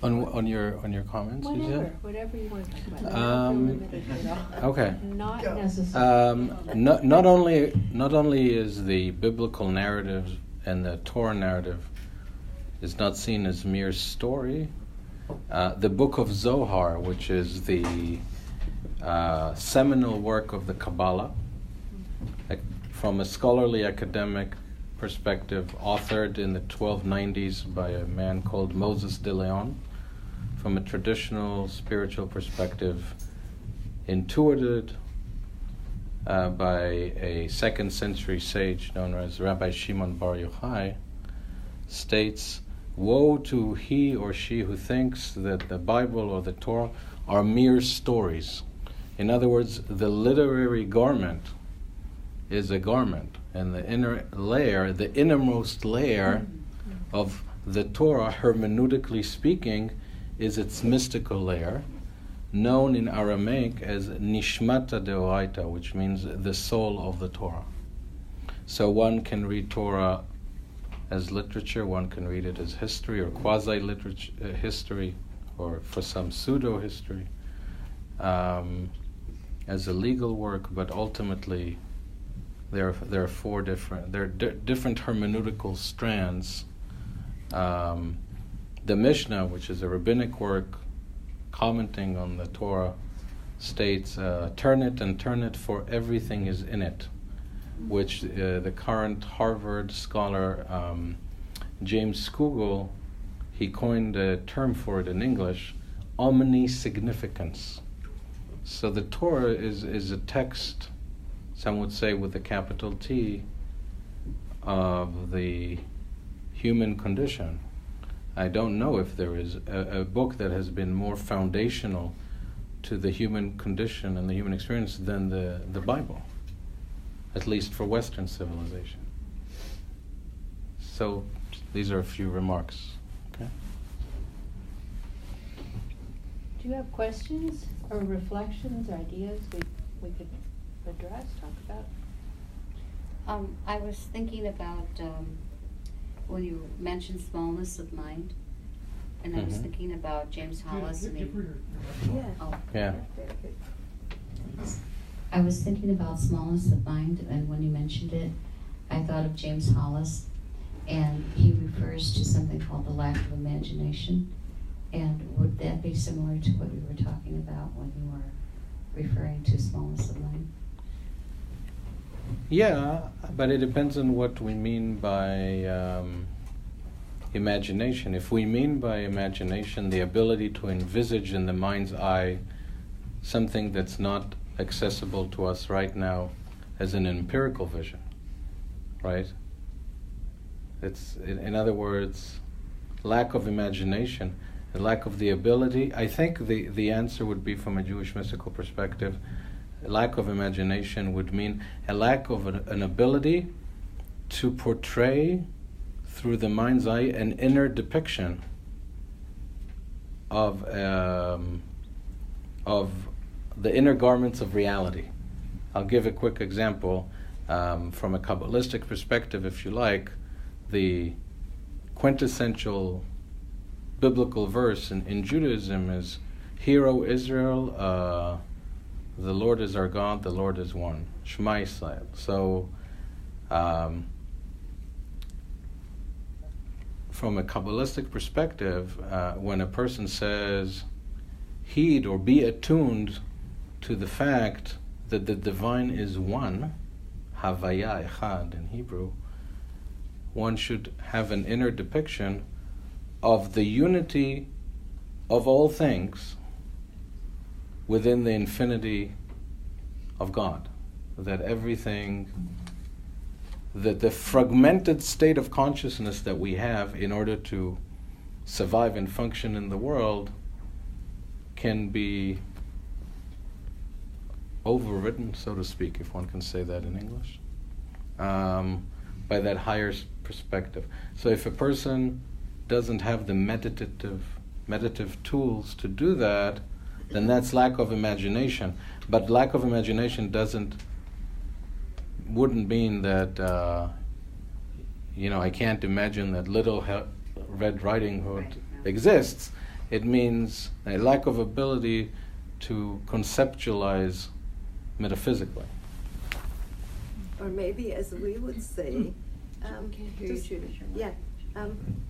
On your comments, you said? whatever you want to talk about. I don't feel limited at all. Okay. Not necessarily. Not only is the biblical narrative and the Torah narrative is not seen as mere story, the book of Zohar, which is the seminal work of the Kabbalah, from a scholarly academic perspective, authored in the 1290s by a man called Moses de Leon. From a traditional spiritual perspective, intuited by a 2nd century sage known as Rabbi Shimon Bar Yochai, states, "Woe to he or she who thinks that the Bible or the Torah are mere stories." In other words, the literary garment is a garment, and the inner layer, the innermost layer of the Torah, hermeneutically speaking, is its mystical layer, known in Aramaic as Nishmata Deoraita, which means the soul of the Torah. So one can read Torah as literature, one can read it as history or quasi-literature history, or for some pseudo-history, as a legal work, but ultimately there are four different hermeneutical strands. The Mishnah, which is a rabbinic work commenting on the Torah, states, "Turn it and turn it, for everything is in it," which the current Harvard scholar James Scougal, he coined a term for it in English, omni-significance. So the Torah is a text, some would say with a capital T, of the human condition. I don't know if there is a book that has been more foundational to the human condition and the human experience than the Bible, at least for Western civilization. So these are a few remarks. Okay. Do you have questions or reflections, ideas we could address, talk about? I was thinking about when you mentioned smallness of mind, and I was thinking about James Hollis. Yeah. I was thinking about smallness of mind, and when you mentioned it, I thought of James Hollis, and he refers to something called the lack of imagination. And would that be similar to what you were talking about when you were referring to smallness of mind? Yeah, but it depends on what we mean by imagination. If we mean by imagination the ability to envisage in the mind's eye something that's not accessible to us right now as an empirical vision, right? It's, in other words, lack of imagination, a lack of the ability. I think the answer would be, from a Jewish mystical perspective, a lack of imagination would mean a lack of an ability to portray through the mind's eye an inner depiction of the inner garments of reality. I'll give a quick example. From a Kabbalistic perspective, if you like, the quintessential biblical verse in Judaism is, "Hear, O Israel, the Lord is our God, the Lord is one. Shema Yisrael." So, from a Kabbalistic perspective, when a person says, heed or be attuned to the fact that the divine is one, Havaya Echad in Hebrew, one should have an inner depiction of the unity of all things within the infinity of God. That everything, that the fragmented state of consciousness that we have in order to survive and function in the world can be overridden, so to speak, if one can say that in English, by that higher perspective. So if a person doesn't have the meditative tools to do that, then that's lack of imagination. But lack of imagination wouldn't mean that I can't imagine that Little Red Riding Hood exists. It means a lack of ability to conceptualize metaphysically. Or maybe, as we would say,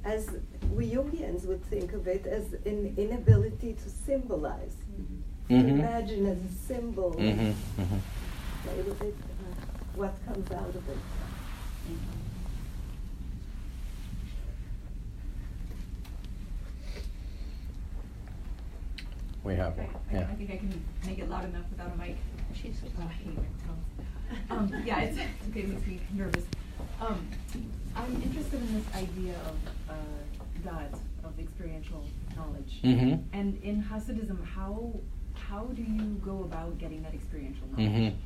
as we Jungians would think of it as an inability to symbolize, to imagine as a symbol, maybe what comes out of it. We have Okay, one. Yeah. I think I can make it loud enough without a mic. She's so Yeah, it's okay, it makes me nervous. I'm interested in this idea of God, of experiential knowledge. Mm-hmm. And in Hasidism, how do you go about getting that experiential knowledge? Mm-hmm.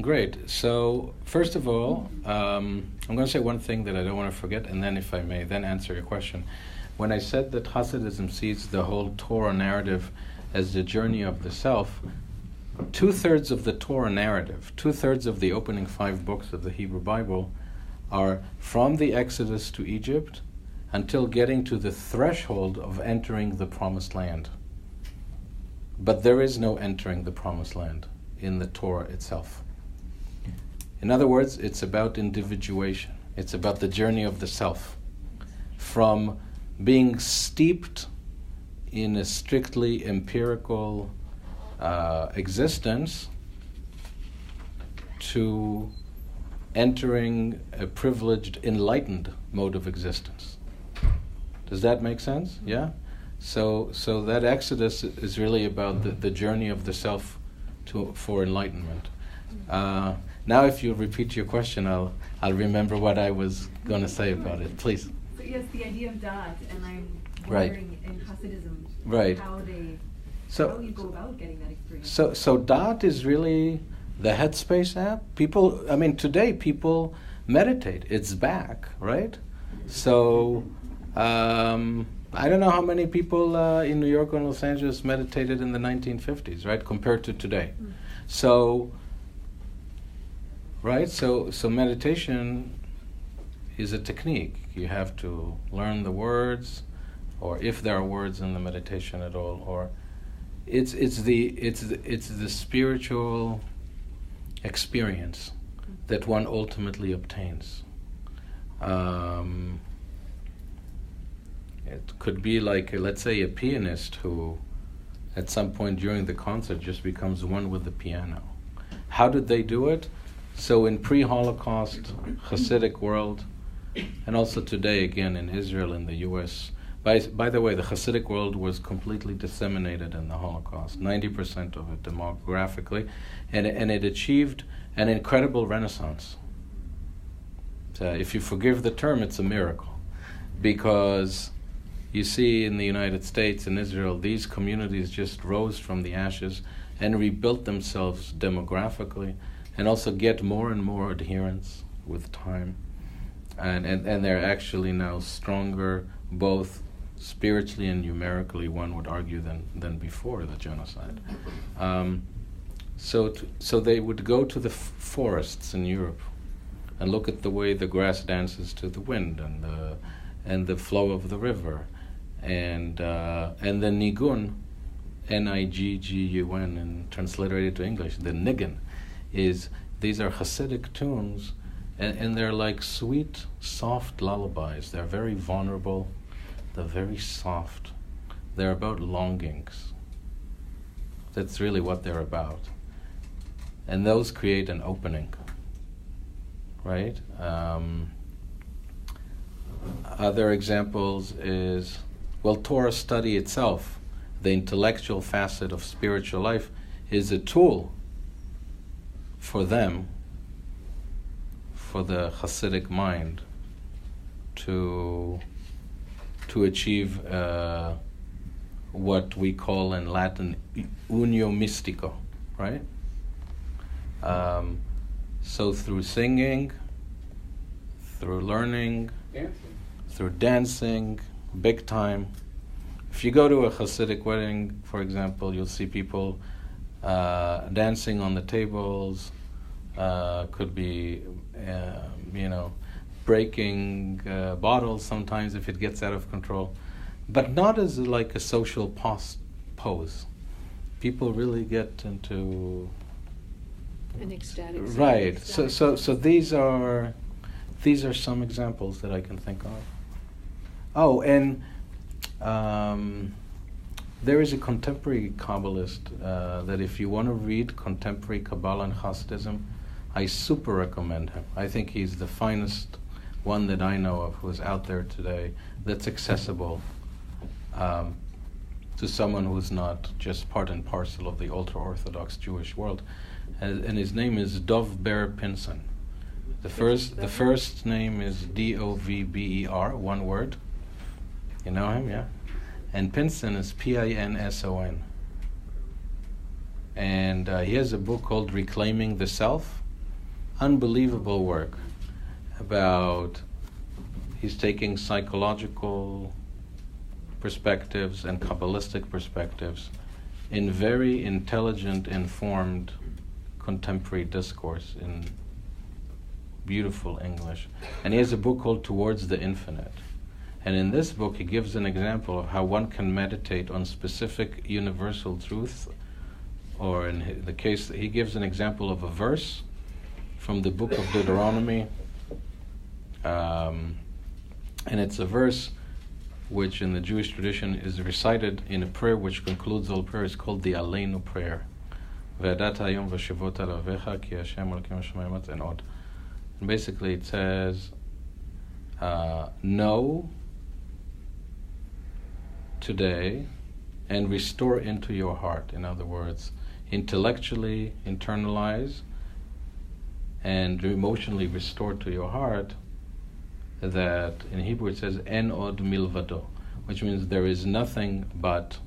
Great. So, first of all, I'm going to say one thing that I don't want to forget, and then, if I may, then answer your question. When I said that Hasidism sees the whole Torah narrative as the journey of the self, 2/3 of the Torah narrative, 2/3 of the opening 5 books of the Hebrew Bible are from the Exodus to Egypt until getting to the threshold of entering the Promised Land. But there is no entering the Promised Land in the Torah itself. In other words, it's about individuation. It's about the journey of the self. From being steeped in a strictly empirical existence to entering a privileged, enlightened mode of existence. Does that make sense? Yeah? So that Exodus is really about the journey of the self for enlightenment. Now if you repeat your question, I'll remember what I was going to say about it. Please. So yes, the idea of Da'at, and I'm Right. wondering in Hasidism Right. how you go about getting that experience. So Da'at is really the Headspace app. Today people meditate. It's back, right? So I don't know how many people in New York and Los Angeles meditated in the 1950s, right, compared to today. So meditation is a technique. You have to learn the words, or if there are words in the meditation at all, or it's the spiritual experience that one ultimately obtains. It could be like, let's say, a pianist who at some point during the concert just becomes one with the piano. How did they do it? So in pre-Holocaust Hasidic world, and also today again in Israel, in the US, by the way, the Hasidic world was completely disseminated in the Holocaust, 90% of it demographically, and it achieved an incredible renaissance. So if you forgive the term, it's a miracle, because you see in the United States and Israel, these communities just rose from the ashes and rebuilt themselves demographically, and also get more and more adherents with time. And they're actually now stronger, both spiritually and numerically, one would argue, than before the genocide. So they would go to the forests in Europe and look at the way the grass dances to the wind, and the flow of the river, and the nigun, N-I-G-G-U-N, and transliterated to English, the nigun, these are Hasidic tunes, and they're like sweet, soft lullabies. They're very vulnerable, they're very soft. They're about longings. That's really what they're about. And those create an opening, right? Other examples is, Torah study itself, the intellectual facet of spiritual life, is a tool for them, for the Hasidic mind, to achieve what we call in Latin unio mystico, right? So through singing, through learning, through dancing, big time. If you go to a Hasidic wedding, for example, you'll see people dancing on the tables, could be, breaking bottles sometimes if it gets out of control, but not as like a social pose. People really get into An ecstatic. right. So these are some examples that I can think of. Oh, and there is a contemporary Kabbalist that if you want to read contemporary Kabbalah and Hasidism, I super recommend him. I think he's the finest one that I know of who's out there today that's accessible to someone who's not just part and parcel of the ultra-Orthodox Jewish world. And his name is Dov Ber Pinson. The first name is Dovber, one word. You know him, yeah? And Pinson is Pinson. And he has a book called Reclaiming the Self. Unbelievable work about, he's taking psychological perspectives and Kabbalistic perspectives in very intelligent, informed contemporary discourse in beautiful English. And he has a book called Towards the Infinite. And in this book, he gives an example of how one can meditate on specific universal truths, or in the case, he gives an example of a verse from the book of Deuteronomy. And it's a verse which in the Jewish tradition is recited in a prayer which concludes all prayers, called the Aleinu prayer. And od. And basically it says, know today and restore into your heart. In other words, intellectually internalize and emotionally restore to your heart that, in Hebrew it says, en od milvado, which means there is nothing but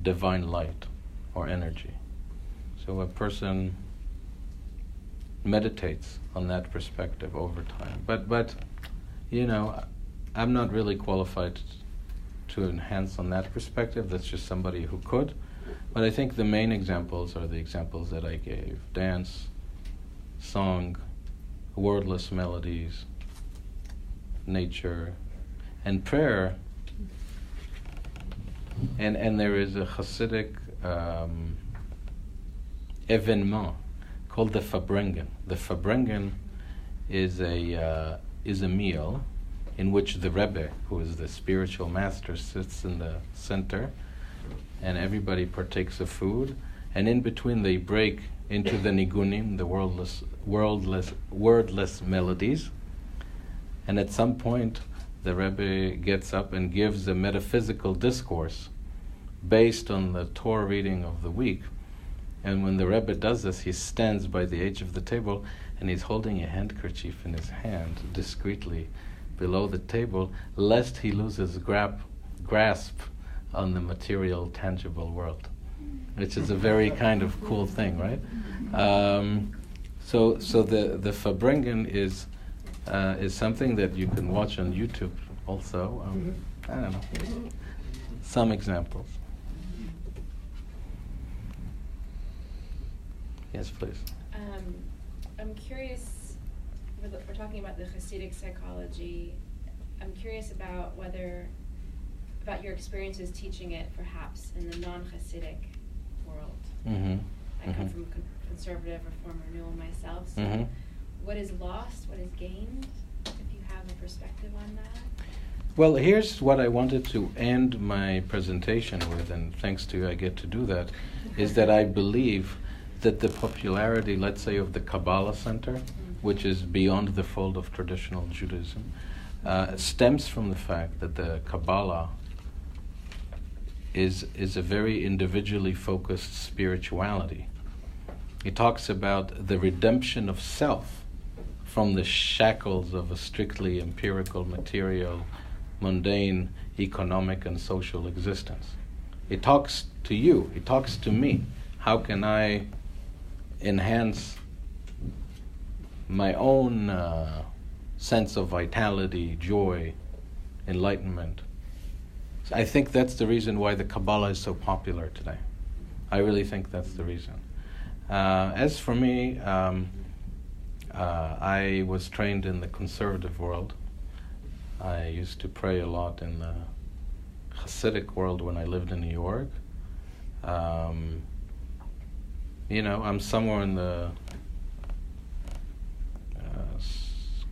divine light or energy. So a person meditates on that perspective over time. But I'm not really qualified to enhance on that perspective. That's just somebody who could. But I think the main examples are the examples that I gave: dance, song, wordless melodies, nature, and prayer. And there is a Hasidic evenement called the Farbrengen. The Farbrengen is a meal in which the Rebbe, who is the spiritual master, sits in the center, and everybody partakes of food, and in between they break into the nigunim, the wordless melodies, and at some point the Rebbe gets up and gives a metaphysical discourse based on the Torah reading of the week. And when the Rebbe does this, he stands by the edge of the table and he's holding a handkerchief in his hand discreetly below the table, lest he loses grasp on the material, tangible world, which is a very kind of cool thing, right? So the Farbrengen is something that you can watch on YouTube also. I don't know. Some examples. Yes, please. I'm curious, we're talking about the Hasidic psychology I'm curious about about your experiences teaching it perhaps in the non-Hasidic world. Mm-hmm. I come from conservative reform renewal myself, so what is lost, what is gained, if you have a perspective on that? Well, here's what I wanted to end my presentation with, and thanks to you I get to do that, is that I believe that the popularity, let's say, of the Kabbalah Center, which is beyond the fold of traditional Judaism, stems from the fact that the Kabbalah is a very individually focused spirituality. It talks about the redemption of self from the shackles of a strictly empirical, material, mundane, economic and social existence. It talks to you, it talks to me. How can I enhance my own sense of vitality, joy, enlightenment? I think that's the reason why the Kabbalah is so popular today. I really think that's the reason. As for me, I was trained in the conservative world. I used to pray a lot in the Hasidic world when I lived in New York. I'm somewhere in the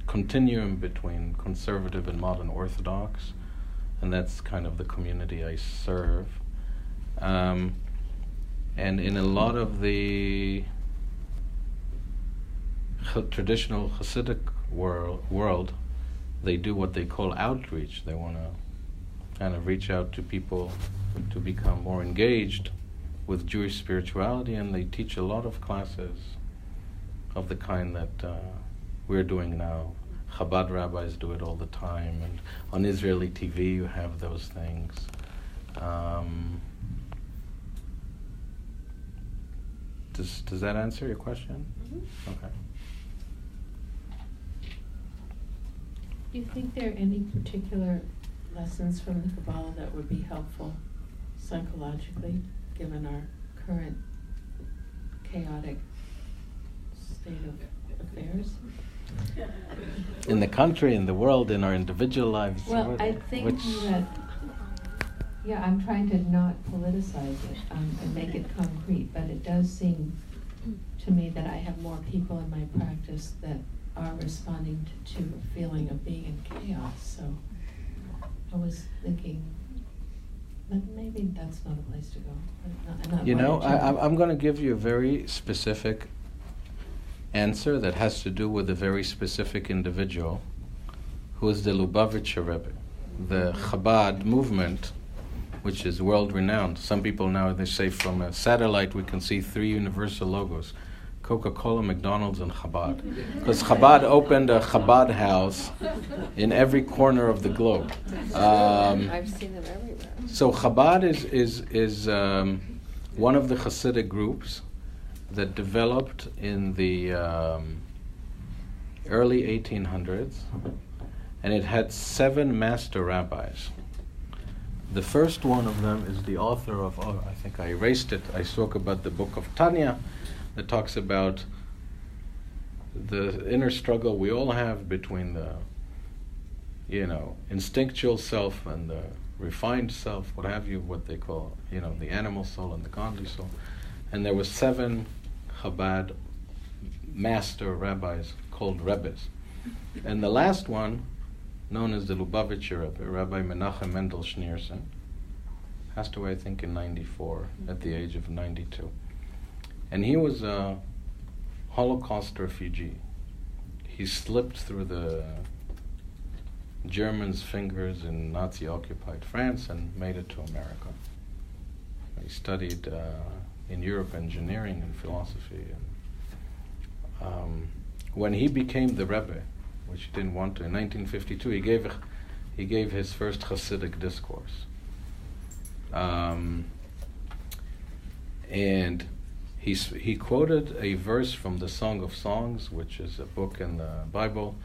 continuum between conservative and modern Orthodox, and that's kind of the community I serve. And in a lot of the traditional Hasidic world, they do what they call outreach. They want to kind of reach out to people to become more engaged with Jewish spirituality, and they teach a lot of classes of the kind that we're doing now. Chabad rabbis do it all the time, and on Israeli TV you have those things. Does that answer your question? Mm-hmm. Okay. Do you think there are any particular lessons from the Kabbalah that would be helpful psychologically, given our current chaotic state of affairs? In the country, in the world, in our individual lives? Well, I think I'm trying to not politicize it and make it concrete, but it does seem to me that I have more people in my practice that are responding to a feeling of being in chaos. So I was thinking, but maybe that's not a place to go. I'm going to give you a very specific answer that has to do with a very specific individual, who is the Lubavitcher Rebbe. The Chabad movement, which is world-renowned. Some people now, they say from a satellite we can see 3 universal logos: Coca-Cola, McDonald's, and Chabad. Because Chabad opened a Chabad house in every corner of the globe. I've seen them everywhere. So Chabad is one of the Hasidic groups that developed in the early 1800s, and it had 7 master rabbis. The first one of them is the author of, I think I erased it, I spoke about the book of Tanya, that talks about the inner struggle we all have between the, instinctual self and the refined self, what have you, what they call, the animal soul and the godly soul. And there were 7 Chabad master rabbis called Rebbes. And the last one, known as the Lubavitcher Rebbe, Rabbi Menachem Mendel Schneerson, passed away, I think, in 94, at the age of 92. And he was a Holocaust refugee. He slipped through the Germans' fingers in Nazi-occupied France and made it to America. He studied in Europe engineering and philosophy. And when he became the Rebbe, which he didn't want to, in 1952, he gave his first Hasidic discourse. And he quoted a verse from the Song of Songs, which is a book in the Bible,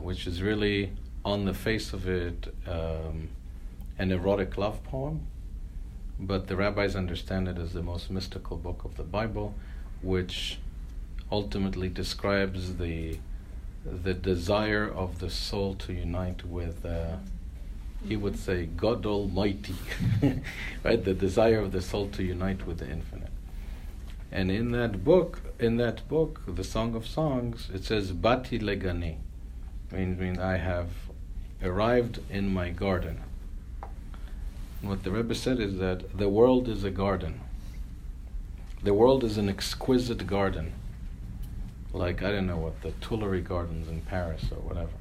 which is really, on the face of it, an erotic love poem, but the rabbis understand it as the most mystical book of the Bible, which ultimately describes the the desire of the soul to unite with, he would say, God Almighty, right? The desire of the soul to unite with the infinite. And in that book, the Song of Songs, it says, Bati legani, meaning I have arrived in my garden. And what the Rebbe said is that the world is a garden. The world is an exquisite garden. Like, I don't know what, the Tuileries Gardens in Paris or whatever.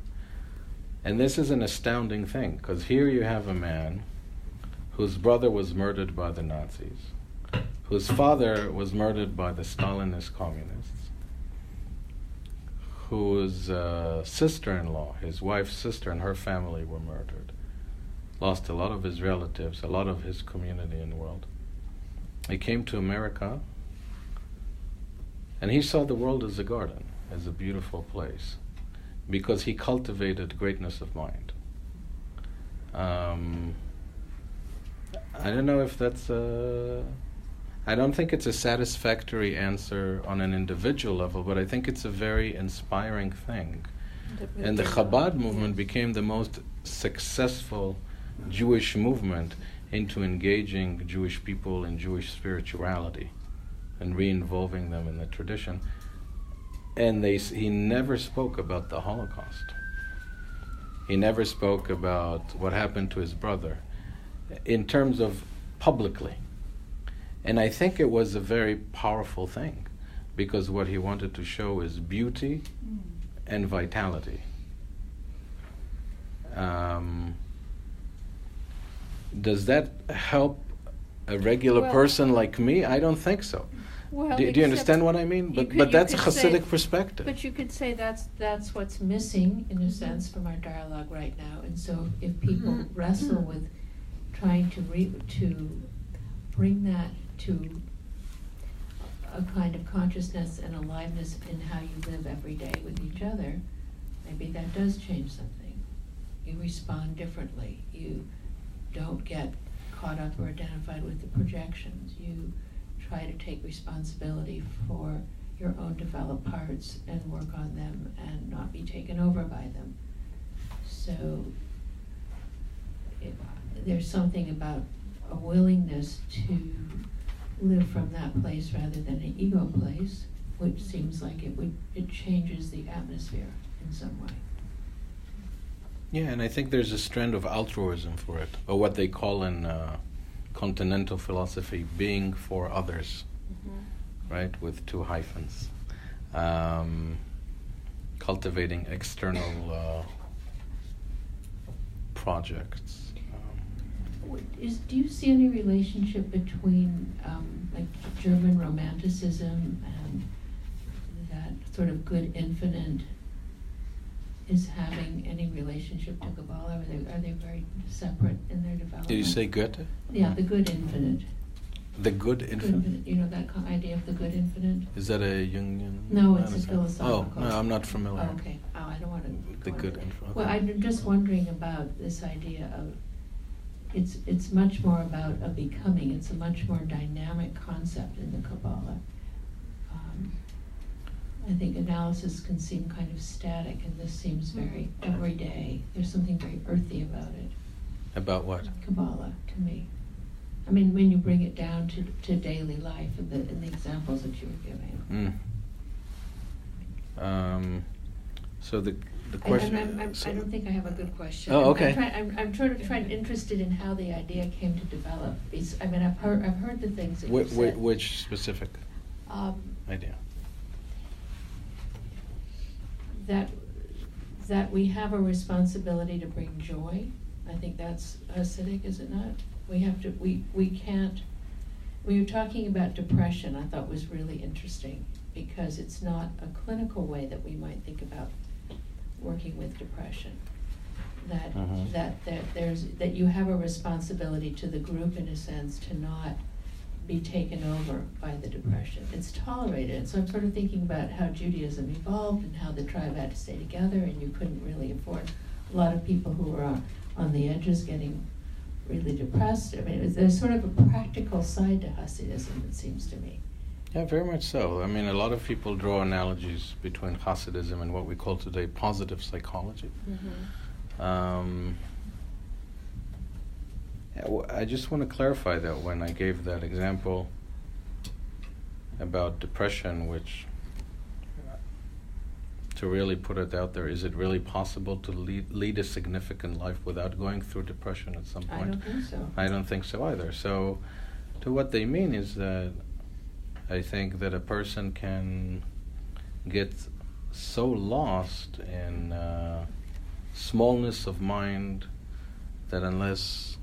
And this is an astounding thing, because here you have a man whose brother was murdered by the Nazis, whose father was murdered by the Stalinist communists, whose sister-in-law, his wife's sister and her family were murdered, lost a lot of his relatives, a lot of his community in the world. He came to America, and he saw the world as a garden, as a beautiful place, because he cultivated greatness of mind. I don't know if that's I don't think it's a satisfactory answer on an individual level, but I think it's a very inspiring thing. And the Chabad movement became the most successful Jewish movement into engaging Jewish people in Jewish spirituality and re-involving them in the tradition. And he never spoke about the Holocaust. He never spoke about what happened to his brother in terms of publicly. And I think it was a very powerful thing, because what he wanted to show is beauty and vitality. Does that help a regular person like me? I don't think so. Well, do you understand what I mean? But that's a Hasidic perspective. But you could say that's what's missing, in a sense, from our dialogue right now. And so if people wrestle with trying to bring that to a kind of consciousness and aliveness in how you live every day with each other, maybe that does change something. You respond differently. You don't get caught up or identified with the projections. You try to take responsibility for your own developed parts and work on them and not be taken over by them. So there's something about a willingness to live from that place rather than an ego place, which seems like it changes the atmosphere in some way. Yeah, and I think there's a strand of altruism for it, or what they call in continental philosophy, being for others, right, with 2 hyphens. Cultivating external projects. Do you see any relationship between like German Romanticism and that sort of good infinite is having any relationship to Kabbalah? Are they very separate in their development? Did you say Goethe? Yeah, the good infinite. The good infinite? You know, that idea of the good infinite? Is that a Jungian? No, it's a philosophical. Oh, no, I'm not familiar. Oh, okay. Oh, I don't want to The good infinite. Well, I'm just wondering about this idea of it's much more about a becoming. It's a much more dynamic concept in the Kabbalah. I think analysis can seem kind of static, and this seems very everyday. There's something very earthy about it. About what? Kabbalah, to me. I mean, when you bring it down to daily life in the examples that you were giving. So the question. I don't think I have a good question. Oh, okay. I'm trying interested in how the idea came to develop. I mean, I've heard the things that you said. Which specific idea? That we have a responsibility to bring joy. I think that's Hasidic, is it not? We can't. When you're talking about depression, I thought was really interesting, because it's not a clinical way that we might think about working with depression. That you have a responsibility to the group, in a sense, to not be taken over by the depression. It's tolerated. So I'm sort of thinking about how Judaism evolved and how the tribe had to stay together, and you couldn't really afford a lot of people who were on the edges getting really depressed. I mean, there's sort of a practical side to Hasidism, it seems to me. Yeah, very much so. I mean, a lot of people draw analogies between Hasidism and what we call today positive psychology. I just want to clarify that when I gave that example about depression, which, to really put it out there, is it really possible to lead a significant life without going through depression at some point? I don't think so. I don't think so either. So, to what they mean is that I think that a person can get so lost in smallness of mind that unless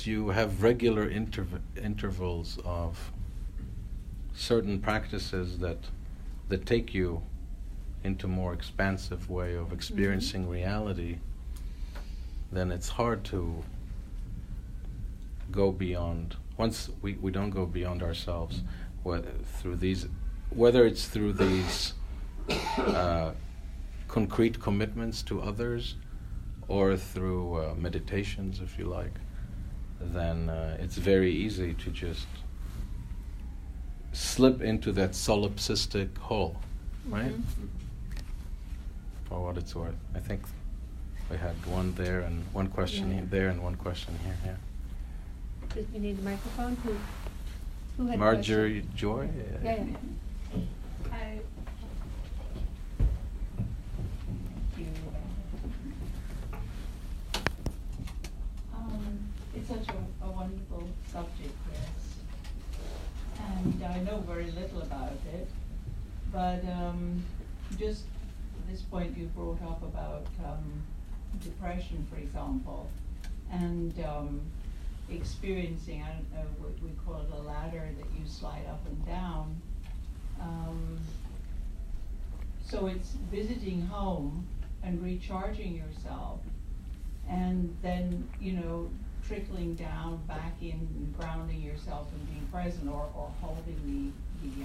you have regular intervals of certain practices that take you into more expansive way of experiencing reality, then it's hard to go beyond. Once we don't go beyond ourselves, whether it's through these concrete commitments to others, or through meditations, if you like, then it's very easy to just slip into that solipsistic hole, right? For what it's worth. I think we had one there and one question there and one question here. Yeah. Did you need a microphone? Who had Marjorie a question? Joy? Yeah. Hi. It's such a wonderful subject, yes. And I know very little about it, but just at this point you brought up about depression, for example, and experiencing, I don't know what we call it, a ladder that you slide up and down. So it's visiting home and recharging yourself, and then, trickling down back in and grounding yourself and being present, or holding the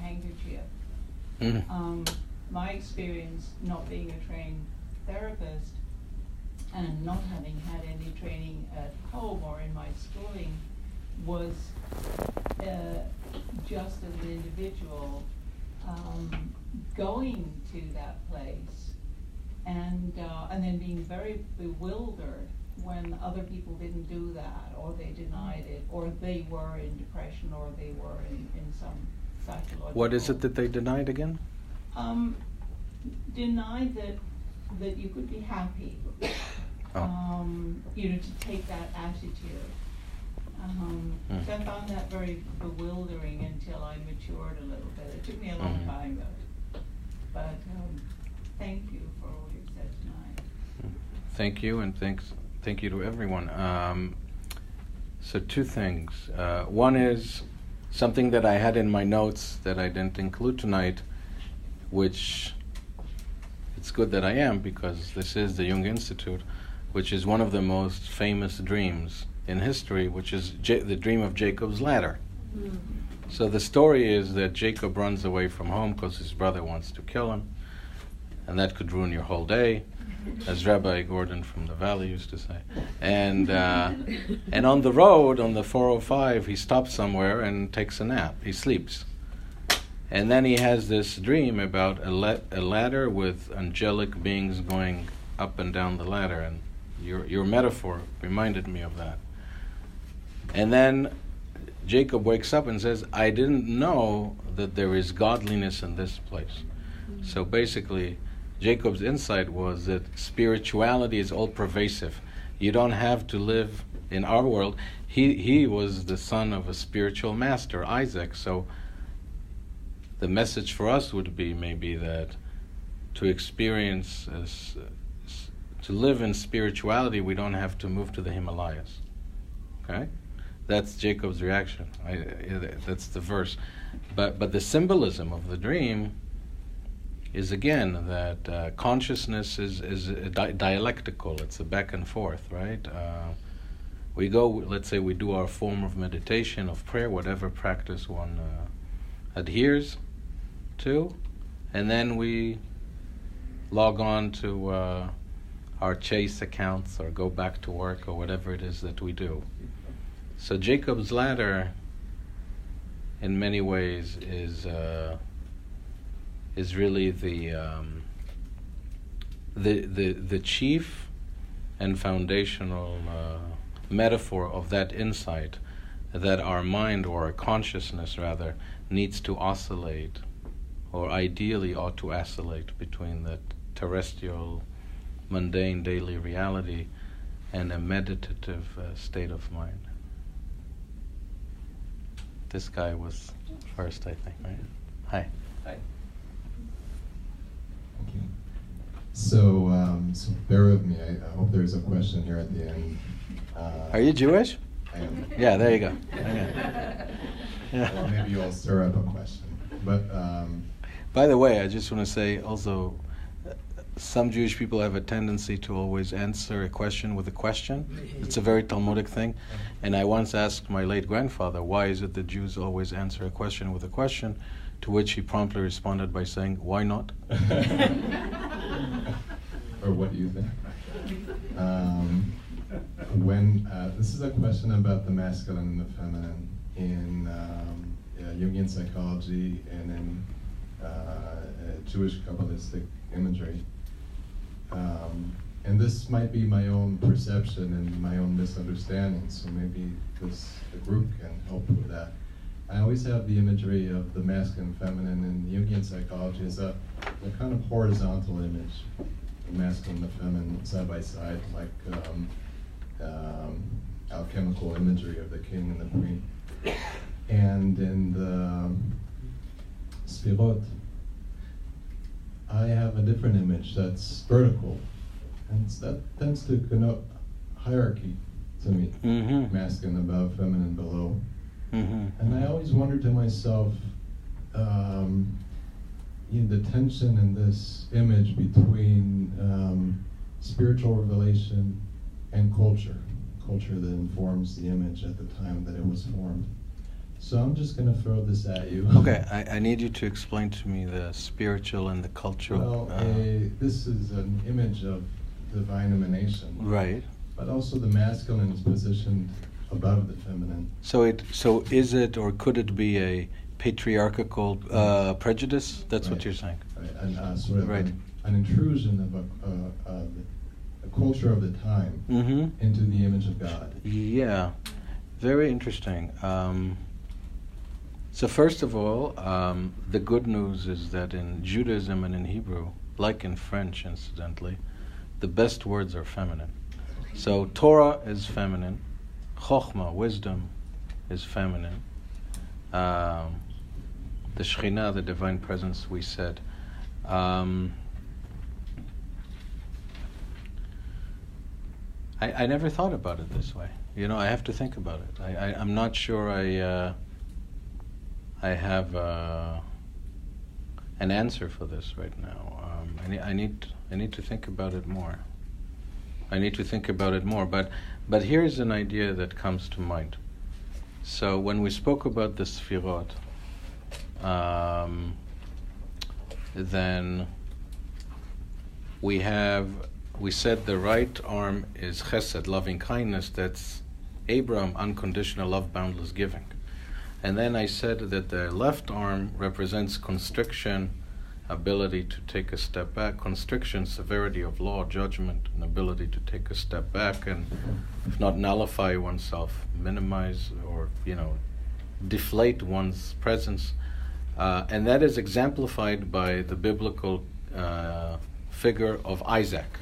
handkerchief. My experience, not being a trained therapist and not having had any training at home or in my schooling, was just as an individual going to that place and then being very bewildered when other people didn't do that, or they denied it, or they were in depression, or they were in some psychological... What is it that they denied again? Denied that you could be happy, to take that attitude. So I found that very bewildering until I matured a little bit. It took me a long time, though. But thank you for all you've said tonight. Thank you, and thank you to everyone. So two things. One is something that I had in my notes that I didn't include tonight, which it's good that I am, because this is the Jung Institute, which is one of the most famous dreams in history, which is the dream of Jacob's ladder. So the story is that Jacob runs away from home because his brother wants to kill him, and that could ruin your whole day, as Rabbi Gordon from the Valley used to say. And on the road, on the 405, he stops somewhere and takes a nap. He sleeps. And then he has this dream about a ladder with angelic beings going up and down the ladder. And your metaphor reminded me of that. And then Jacob wakes up and says, I didn't know that there is godliness in this place. So basically, Jacob's insight was that spirituality is all-pervasive. You don't have to live in our world. He was the son of a spiritual master, Isaac. So the message for us would be maybe that to experience, to live in spirituality, we don't have to move to the Himalayas. Okay? That's Jacob's reaction. That's the verse. But the symbolism of the dream is again that consciousness is dialectical. It's a back and forth, right? We go, let's say we do our form of meditation, of prayer, whatever practice one adheres to, and then we log on to our Chase accounts or go back to work or whatever it is that we do. So Jacob's ladder in many ways is really the chief and foundational metaphor of that insight, that our mind, or our consciousness rather, needs to oscillate, or ideally ought to oscillate, between the terrestrial, mundane daily reality and a meditative state of mind. This guy was first, I think, right? Hi. Hi. Thank you. So bear with me. I hope there's a question here at the end. Are you Jewish? I am. Yeah, there you go. Okay. Yeah. Well, maybe you'll stir up a question. But by the way, I just want to say also, some Jewish people have a tendency to always answer a question with a question. It's a very Talmudic thing. And I once asked my late grandfather, why is it that Jews always answer a question with a question? To which he promptly responded by saying, why not? Or what do you think? This is a question about the masculine and the feminine in Jungian psychology and in Jewish Kabbalistic imagery. And this might be my own perception and my own misunderstanding, so maybe the group can help with that. I always have the imagery of the masculine and feminine in Jungian psychology as a kind of horizontal image, the masculine and the feminine side by side, like alchemical imagery of the king and the queen. And in the Sfirot, I have a different image that's vertical, and that tends to connote hierarchy to me, masculine above, feminine below. And I always wonder to myself, the tension in this image between spiritual revelation and culture that informs the image at the time that it was formed. So I'm just going to throw this at you. Okay, I need you to explain to me the spiritual and the cultural. Well, this is an image of divine emanation. Right. But also the masculine is positioned above the feminine. So is it, or could it be, a patriarchal prejudice? That's what you're saying. Right, and sort of an intrusion of a culture of the time into the image of God. Yeah, very interesting. So first of all, the good news is that in Judaism and in Hebrew, like in French, incidentally, the best words are feminine. So Torah is feminine, Chokhmah, wisdom, is feminine. The Shekhinah, the divine presence, we said. I never thought about it this way. I have to think about it. I'm not sure I have an answer for this right now. I need to think about it more. But here's an idea that comes to mind. So when we spoke about the Sfirot, then we said the right arm is chesed, loving kindness. That's Abraham, unconditional love, boundless giving. And then I said that the left arm represents constriction, ability to take a step back, constriction, severity of law, judgment, an ability to take a step back and, if not nullify oneself, minimize or, deflate one's presence. And that is exemplified by the biblical figure of Isaac.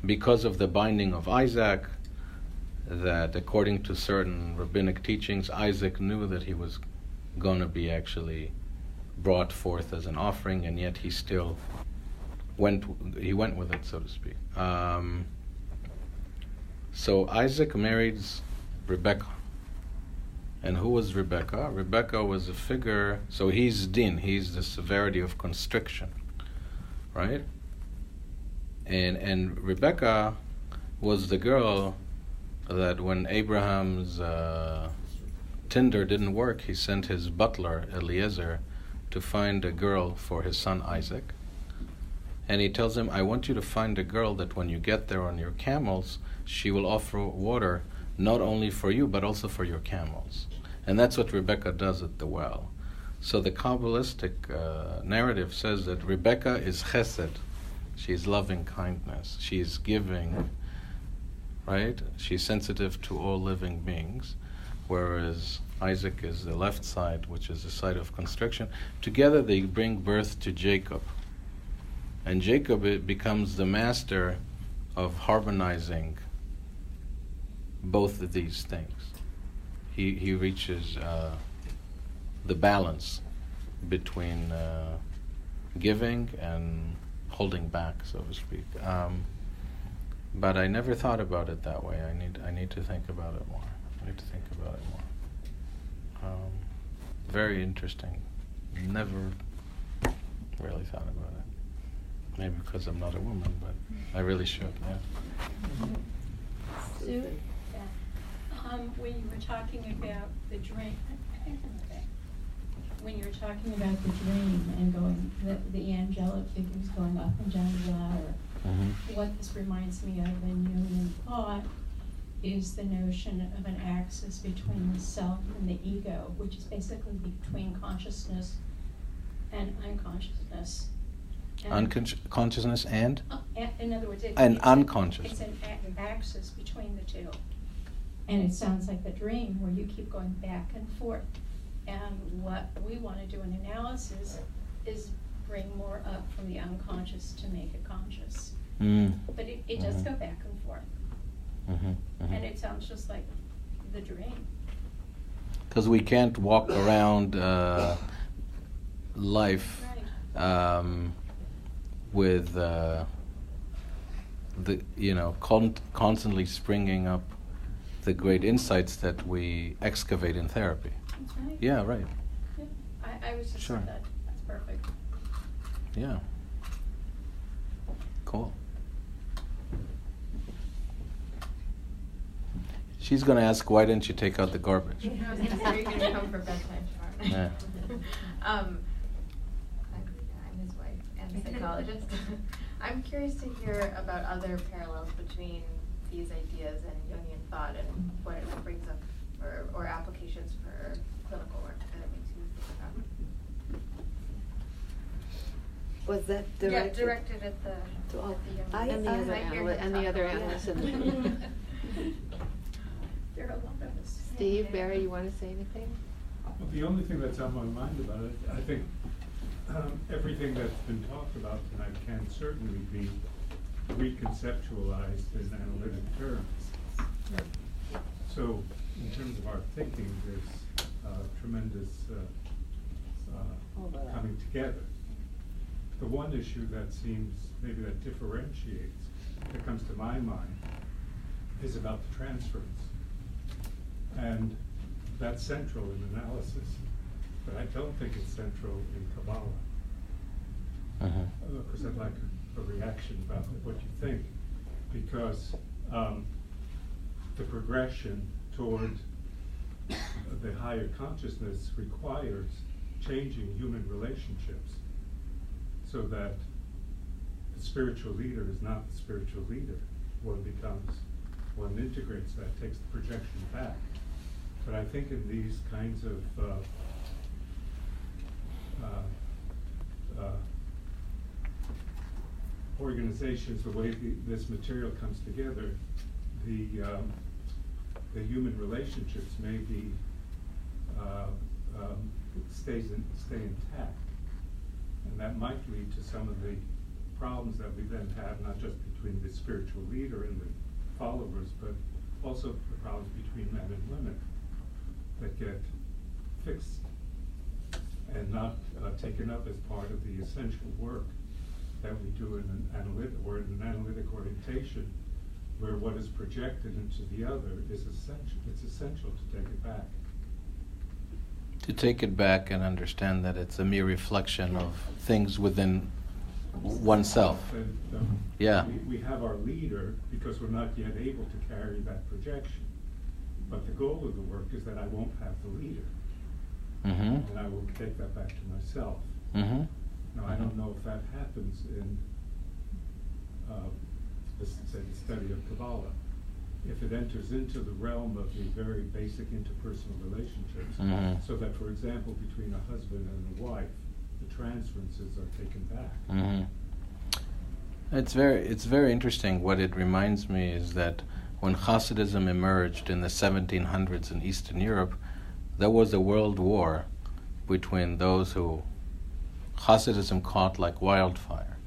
Because of the binding of Isaac, that according to certain rabbinic teachings, Isaac knew that he was going to be actually brought forth as an offering, and yet he still went with it, so to speak. So Isaac marries Rebekah. And who was Rebekah? Rebekah was a figure, so he's din, he's the severity of constriction, right? And Rebekah was the girl that when Abraham's tinder didn't work, he sent his butler, Eliezer, to find a girl for his son Isaac. And he tells him, I want you to find a girl that when you get there on your camels, she will offer water not only for you, but also for your camels. And that's what Rebekah does at the well. So the Kabbalistic narrative says that Rebecca is chesed. She's loving kindness. She's giving, right? She's sensitive to all living beings, whereas Isaac is the left side, which is the side of constriction. Together they bring birth to Jacob. And Jacob becomes the master of harmonizing both of these things. He reaches the balance between giving and holding back, so to speak. But I never thought about it that way. I need to think about it more. Very interesting. Never really thought about it. Maybe because I'm not a woman, but I really should. Yeah. Sue? When you were talking about the dream, when you were talking about the dream and going, the angelic figures going up and down the ladder, what this reminds me of in Jungian thought is the notion of an axis between the self and the ego, which is basically between consciousness and unconsciousness. Consciousness and? In other words, unconscious. It's an axis between the two. And it sounds like the dream where you keep going back and forth. And what we want to do in analysis is bring more up from the unconscious to make it conscious. But it does go back and forth. And it sounds just like the dream. Because we can't walk around life with the constantly springing up the great insights that we excavate in therapy. That's right. Yeah, right. Yeah. I was just Sure. That's perfect. Yeah. Cool. She's going to ask, why didn't you take out the garbage? I was going to say, you're going to come for bedtime tomorrow. Yeah. I'm his wife and psychologist. I'm curious to hear about other parallels between these ideas and Jungian thought and what it brings up, or applications for clinical work that it makes you think about. Was that directed? Yeah, directed at the Jungian. And the other analysts. There are a lot of us. Steve, Barry, you want to say anything? Well, the only thing that's on my mind about it, I think everything that's been talked about tonight can certainly be reconceptualized in analytic terms. So, in terms of our thinking, there's tremendous coming together. The one issue that seems, maybe that differentiates, that comes to my mind, is about the transference. And that's central in analysis, but I don't think it's central in Kabbalah. Of course, I'd like a reaction about what you think, because the progression toward the higher consciousness requires changing human relationships so that the spiritual leader is not the spiritual leader. One integrates that, takes the projection back. But I think in these kinds of organizations, the way this material comes together, the human relationships may be stay intact, and that might lead to some of the problems that we then have, not just between the spiritual leader and the followers, but also the problems between men and women that get fixed and not taken up as part of the essential work that we do in an analytic orientation, where what is projected into the other is essential. It's essential to take it back. To take it back and understand that it's a mere reflection of things within oneself. Yeah. We have our leader because we're not yet able to carry that projection. But the goal of the work is that I won't have the leader. And I will take that back to myself. Now, I don't know if that happens in, say, the study of Kabbalah. if it enters into the realm of the very basic interpersonal relationships, so that, for example, between a husband and a wife, the transferences are taken back. It's very interesting. What it reminds me is that when Hasidism emerged in the 1700s in Eastern Europe, there was a world war between those who Hasidism caught like wildfire,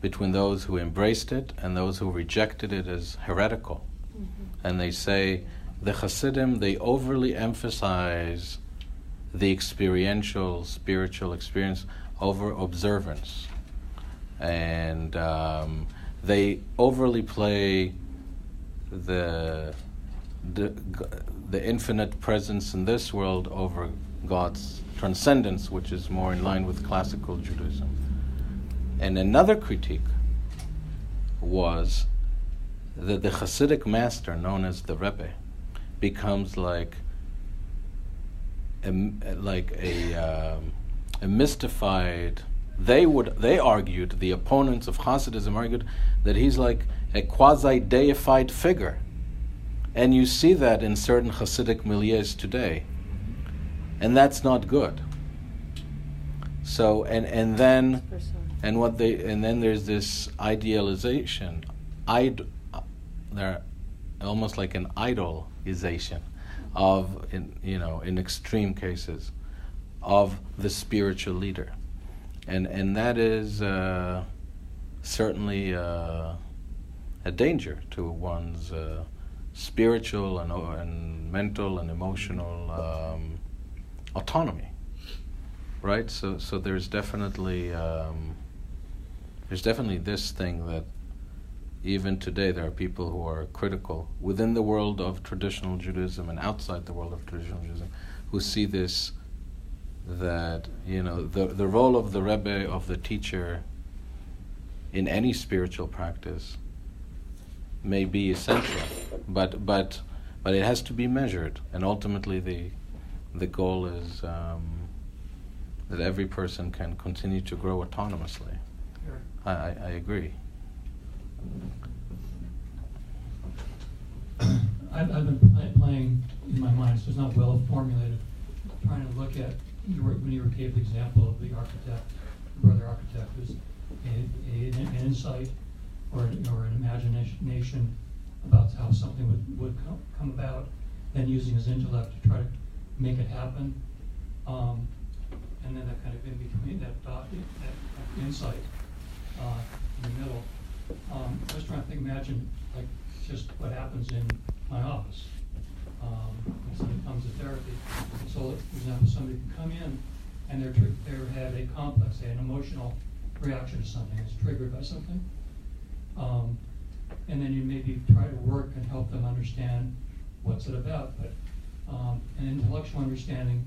between those who embraced it and those who rejected it as heretical. And they say the Hasidim, they overly emphasize the experiential, spiritual experience over observance. And they overly play the infinite presence in this world over God's transcendence, which is more in line with classical Judaism. And another critique was that the Hasidic master, known as the Rabbi, becomes like a mystified. They argued, the opponents of Hasidism argued, that he's like a quasi-deified figure. And you see that in certain Hasidic milieus today. And that's not good. So, and then there's this idealization. They're almost like an idolization of, in extreme cases, of the spiritual leader. And that is certainly a danger to one's spiritual and mental and emotional autonomy, right? So there's definitely this thing that even today there are people who are critical within the world of traditional Judaism and outside the world of traditional Judaism who see this, that the role of the Rebbe, of the teacher in any spiritual practice may be essential, but it has to be measured, and ultimately the goal is that every person can continue to grow autonomously. Sure. I agree. I've been playing in my mind, so it's not well formulated, trying to look at, when you gave the example of the architect, the brother architect, who's an insight or an imagination about how something would come about, then using his intellect to try to make it happen, and then that kind of in between, that insight in the middle. I was trying to imagine like just what happens in my office when somebody comes to therapy. So, for example, somebody can come in and they had a complex, an emotional reaction to something that's triggered by something, and then you maybe try to work and help them understand what's it about. But an intellectual understanding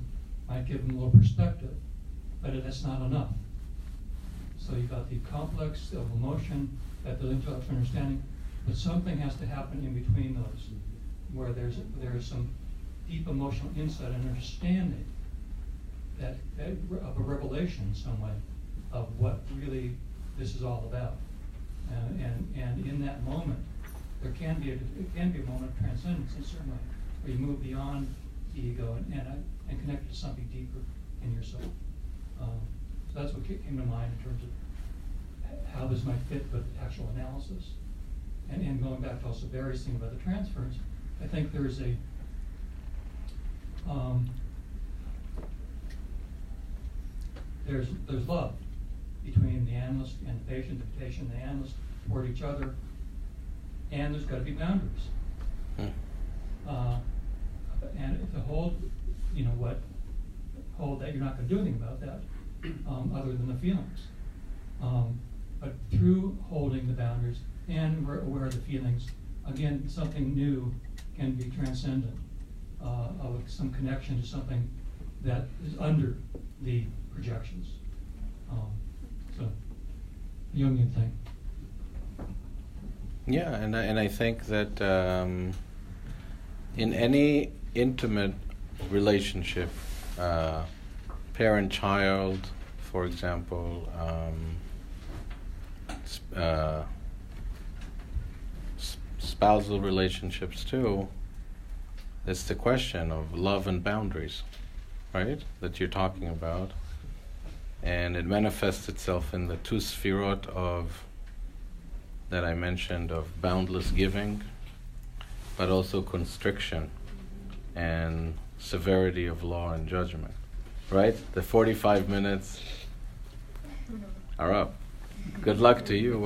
might give them a little perspective, but that's not enough. So you've got the complex of emotion, that the intellectual understanding, but something has to happen in between those, where there is some deep emotional insight and understanding that of a revelation in some way of what really this is all about. And in that moment, there can be a moment of transcendence in a certain way, where you move beyond the ego and connect to something deeper in yourself. So that's what came to mind in terms of how this might fit with actual analysis. And going back to also Barry's thing about the transference, I think there's there's love between the analyst and the patient and the analyst toward each other, and there's got to be boundaries. And if to hold that you're not going to do anything about that, other than the feelings. But through holding the boundaries and we're aware of the feelings, again, something new can be transcendent, of some connection to something that is under the projections. So, Jungian thing. Yeah, and I think that in any intimate relationship, parent-child, for example, spousal relationships too, it's the question of love and boundaries, right? That you're talking about. And it manifests itself in the two sefirot of that I mentioned, of boundless giving, but also constriction and severity of law and judgment, right? The 45 minutes are up. Good luck to you,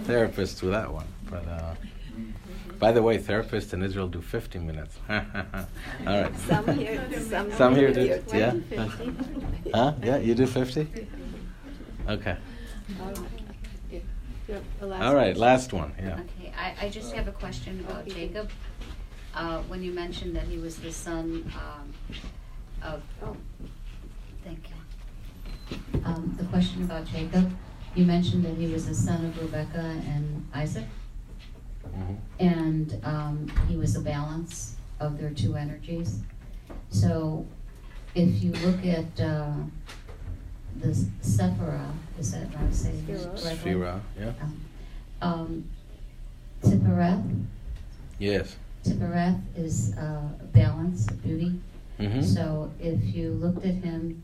therapists, with that one. But by the way, therapists in Israel do 50 minutes. All right. Some here do. Yeah. Huh? Yeah, you do 50? Okay. All right, last one. Yeah. Okay, I just have a question about Jacob. When you mentioned that he was the son of. Thank you. The question about Jacob. You mentioned that he was the son of Rebecca and Isaac, and he was a balance of their two energies. So, if you look at the Sephirah, is that what I'm saying? Sephirah, yeah. Tiphareth. Yes. Tiphareth is balance, beauty. Mm-hmm. So, if you looked at him,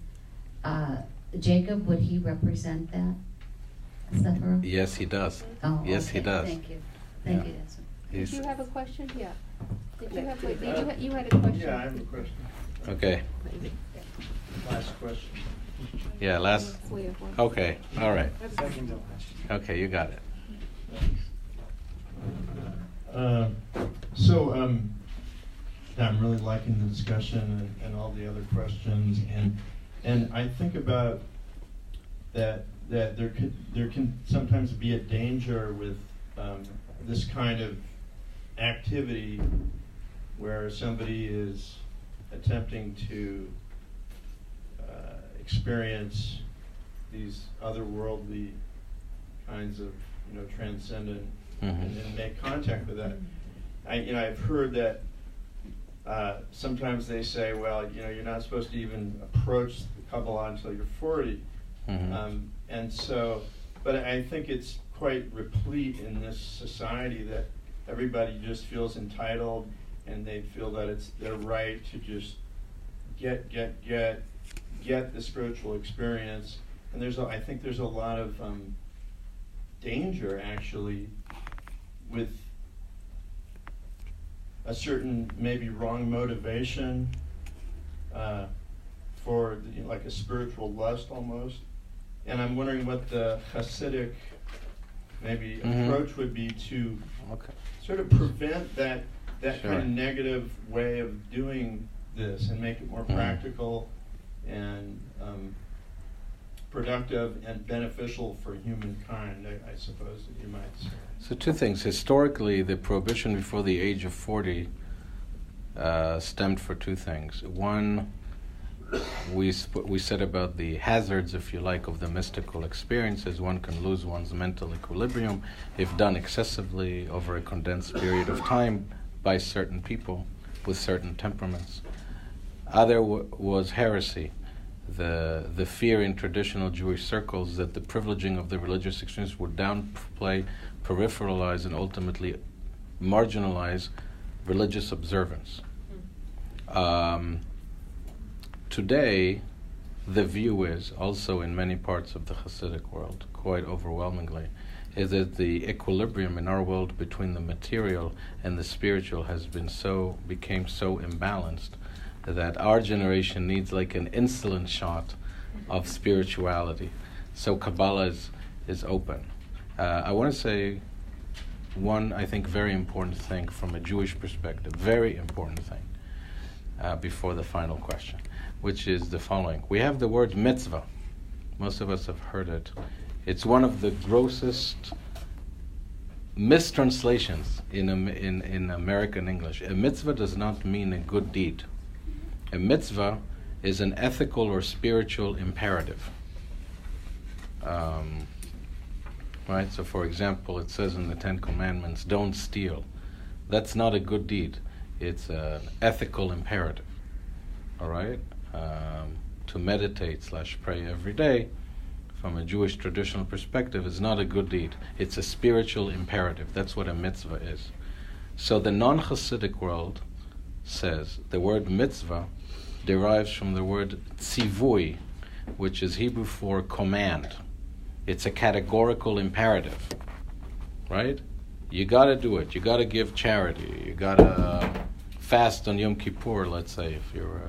Jacob, would he represent that? Sephirah? Yes, he does. Oh, yes, okay. he does. Thank you. Thank you. Did you have a question? Yeah. Did you have? You had a question. Yeah, I have a question. Okay. Last question. Yeah, last. We have one. Okay, all right. Second to last. Okay, you got it. I'm really liking the discussion and all the other questions, and I think about that there can sometimes be a danger with this kind of activity where somebody is attempting to experience these otherworldly kinds of transcendent and make contact with that. I've heard that sometimes they say, well, you're not supposed to even approach the Kabbalah until you're 40. And so, but I think it's quite replete in this society that everybody just feels entitled, and they feel that it's their right to just get the spiritual experience. And I think there's a lot of danger actually with a certain maybe wrong motivation for like a spiritual lust almost. And I'm wondering what the Hasidic maybe approach would be to sort of prevent that kind of negative way of doing this and make it more practical and productive and beneficial for humankind, I suppose that you might say. So two things. Historically, the prohibition before the age of 40 stemmed for two things. One, we said about the hazards, if you like, of the mystical experiences. One can lose one's mental equilibrium if done excessively over a condensed period of time by certain people with certain temperaments. Other was heresy, the fear in traditional Jewish circles that the privileging of the religious experience would downplay, peripheralize, and ultimately marginalize religious observance. Today, the view is, also in many parts of the Hasidic world, quite overwhelmingly, is that the equilibrium in our world between the material and the spiritual became so imbalanced that our generation needs like an insulin shot of spirituality. So Kabbalah is open. I want to say one, I think, very important thing from a Jewish perspective, very important thing, before the final question, which is the following. We have the word mitzvah. Most of us have heard it. It's one of the grossest mistranslations in American English. A mitzvah does not mean a good deed. A mitzvah is an ethical or spiritual imperative. Right? So, for example, it says in the Ten Commandments, don't steal. That's not a good deed. It's an ethical imperative. All right? To meditate / pray every day, from a Jewish traditional perspective, is not a good deed. It's a spiritual imperative. That's what a mitzvah is. So the non-Hasidic world says the word mitzvah derives from the word tzivui, which is Hebrew for command. It's a categorical imperative, right? You got to do it. You got to give charity. You got to fast on Yom Kippur, let's say, if you're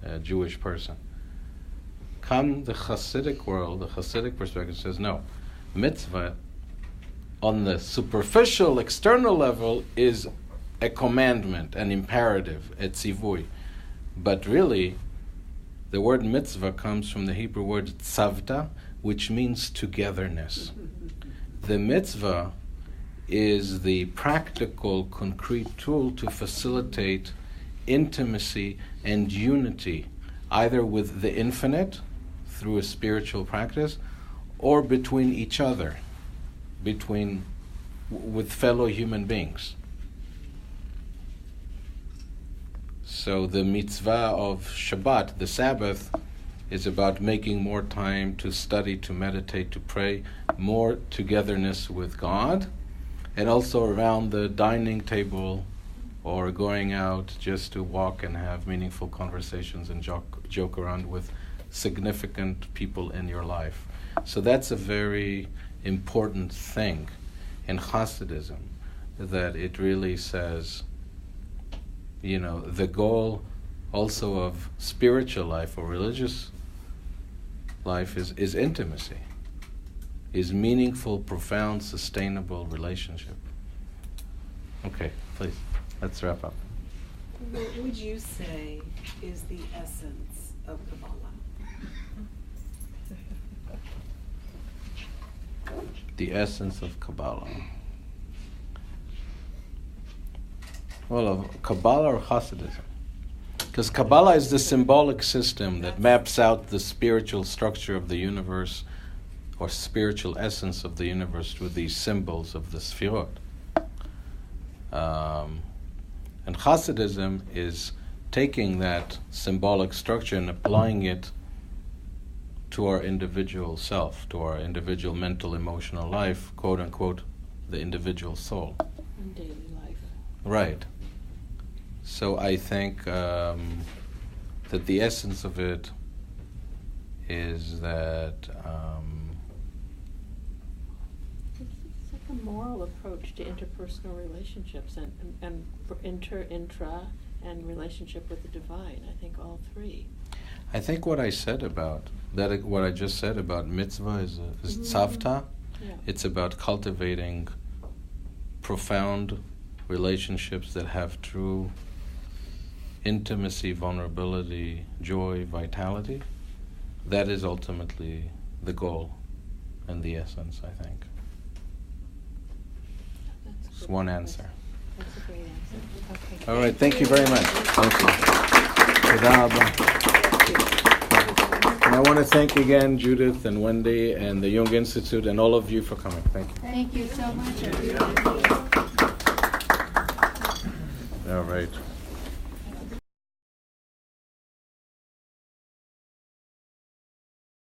a Jewish person. Come the Hasidic world, the Hasidic perspective says, no, mitzvah on the superficial, external level is a commandment, an imperative, a tzivui. But really, the word mitzvah comes from the Hebrew word tzavta, which means togetherness. The mitzvah is the practical, concrete tool to facilitate intimacy and unity, either with the infinite, through a spiritual practice, or between each other, with fellow human beings. So the mitzvah of Shabbat, the Sabbath, is about making more time to study, to meditate, to pray, more togetherness with God, and also around the dining table or going out just to walk and have meaningful conversations and joke around with significant people in your life. So that's a very important thing in Hasidism, that it really says, the goal also of spiritual life or religious life is intimacy, is meaningful, profound, sustainable relationship. Okay, please, let's wrap up. What would you say is the essence of Kabbalah? The essence of Kabbalah. Well, of Kabbalah or Hasidism? Because Kabbalah is the symbolic system that maps out the spiritual structure of the universe, or spiritual essence of the universe, through these symbols of the Sfirot. And Hasidism is taking that symbolic structure and applying it to our individual self, to our individual mental, emotional life, quote unquote, the individual soul. In daily life. Right. So I think that the essence of it is that it's like a moral approach to interpersonal relationships and for intra, and relationship with the divine. I think all three. I think what I said about that, what I just said about mitzvah is tzavta. Yeah. It's about cultivating profound relationships that have true intimacy, vulnerability, joy, vitality. That is ultimately the goal and the essence, I think. That's It's one answer. That's a great answer. Okay. All right, thank you very much. Thank you. Toda rabba. And I want to thank again Judith and Wendy and the Jung Institute and all of you for coming. Thank you. Thank you so much, everybody. All right.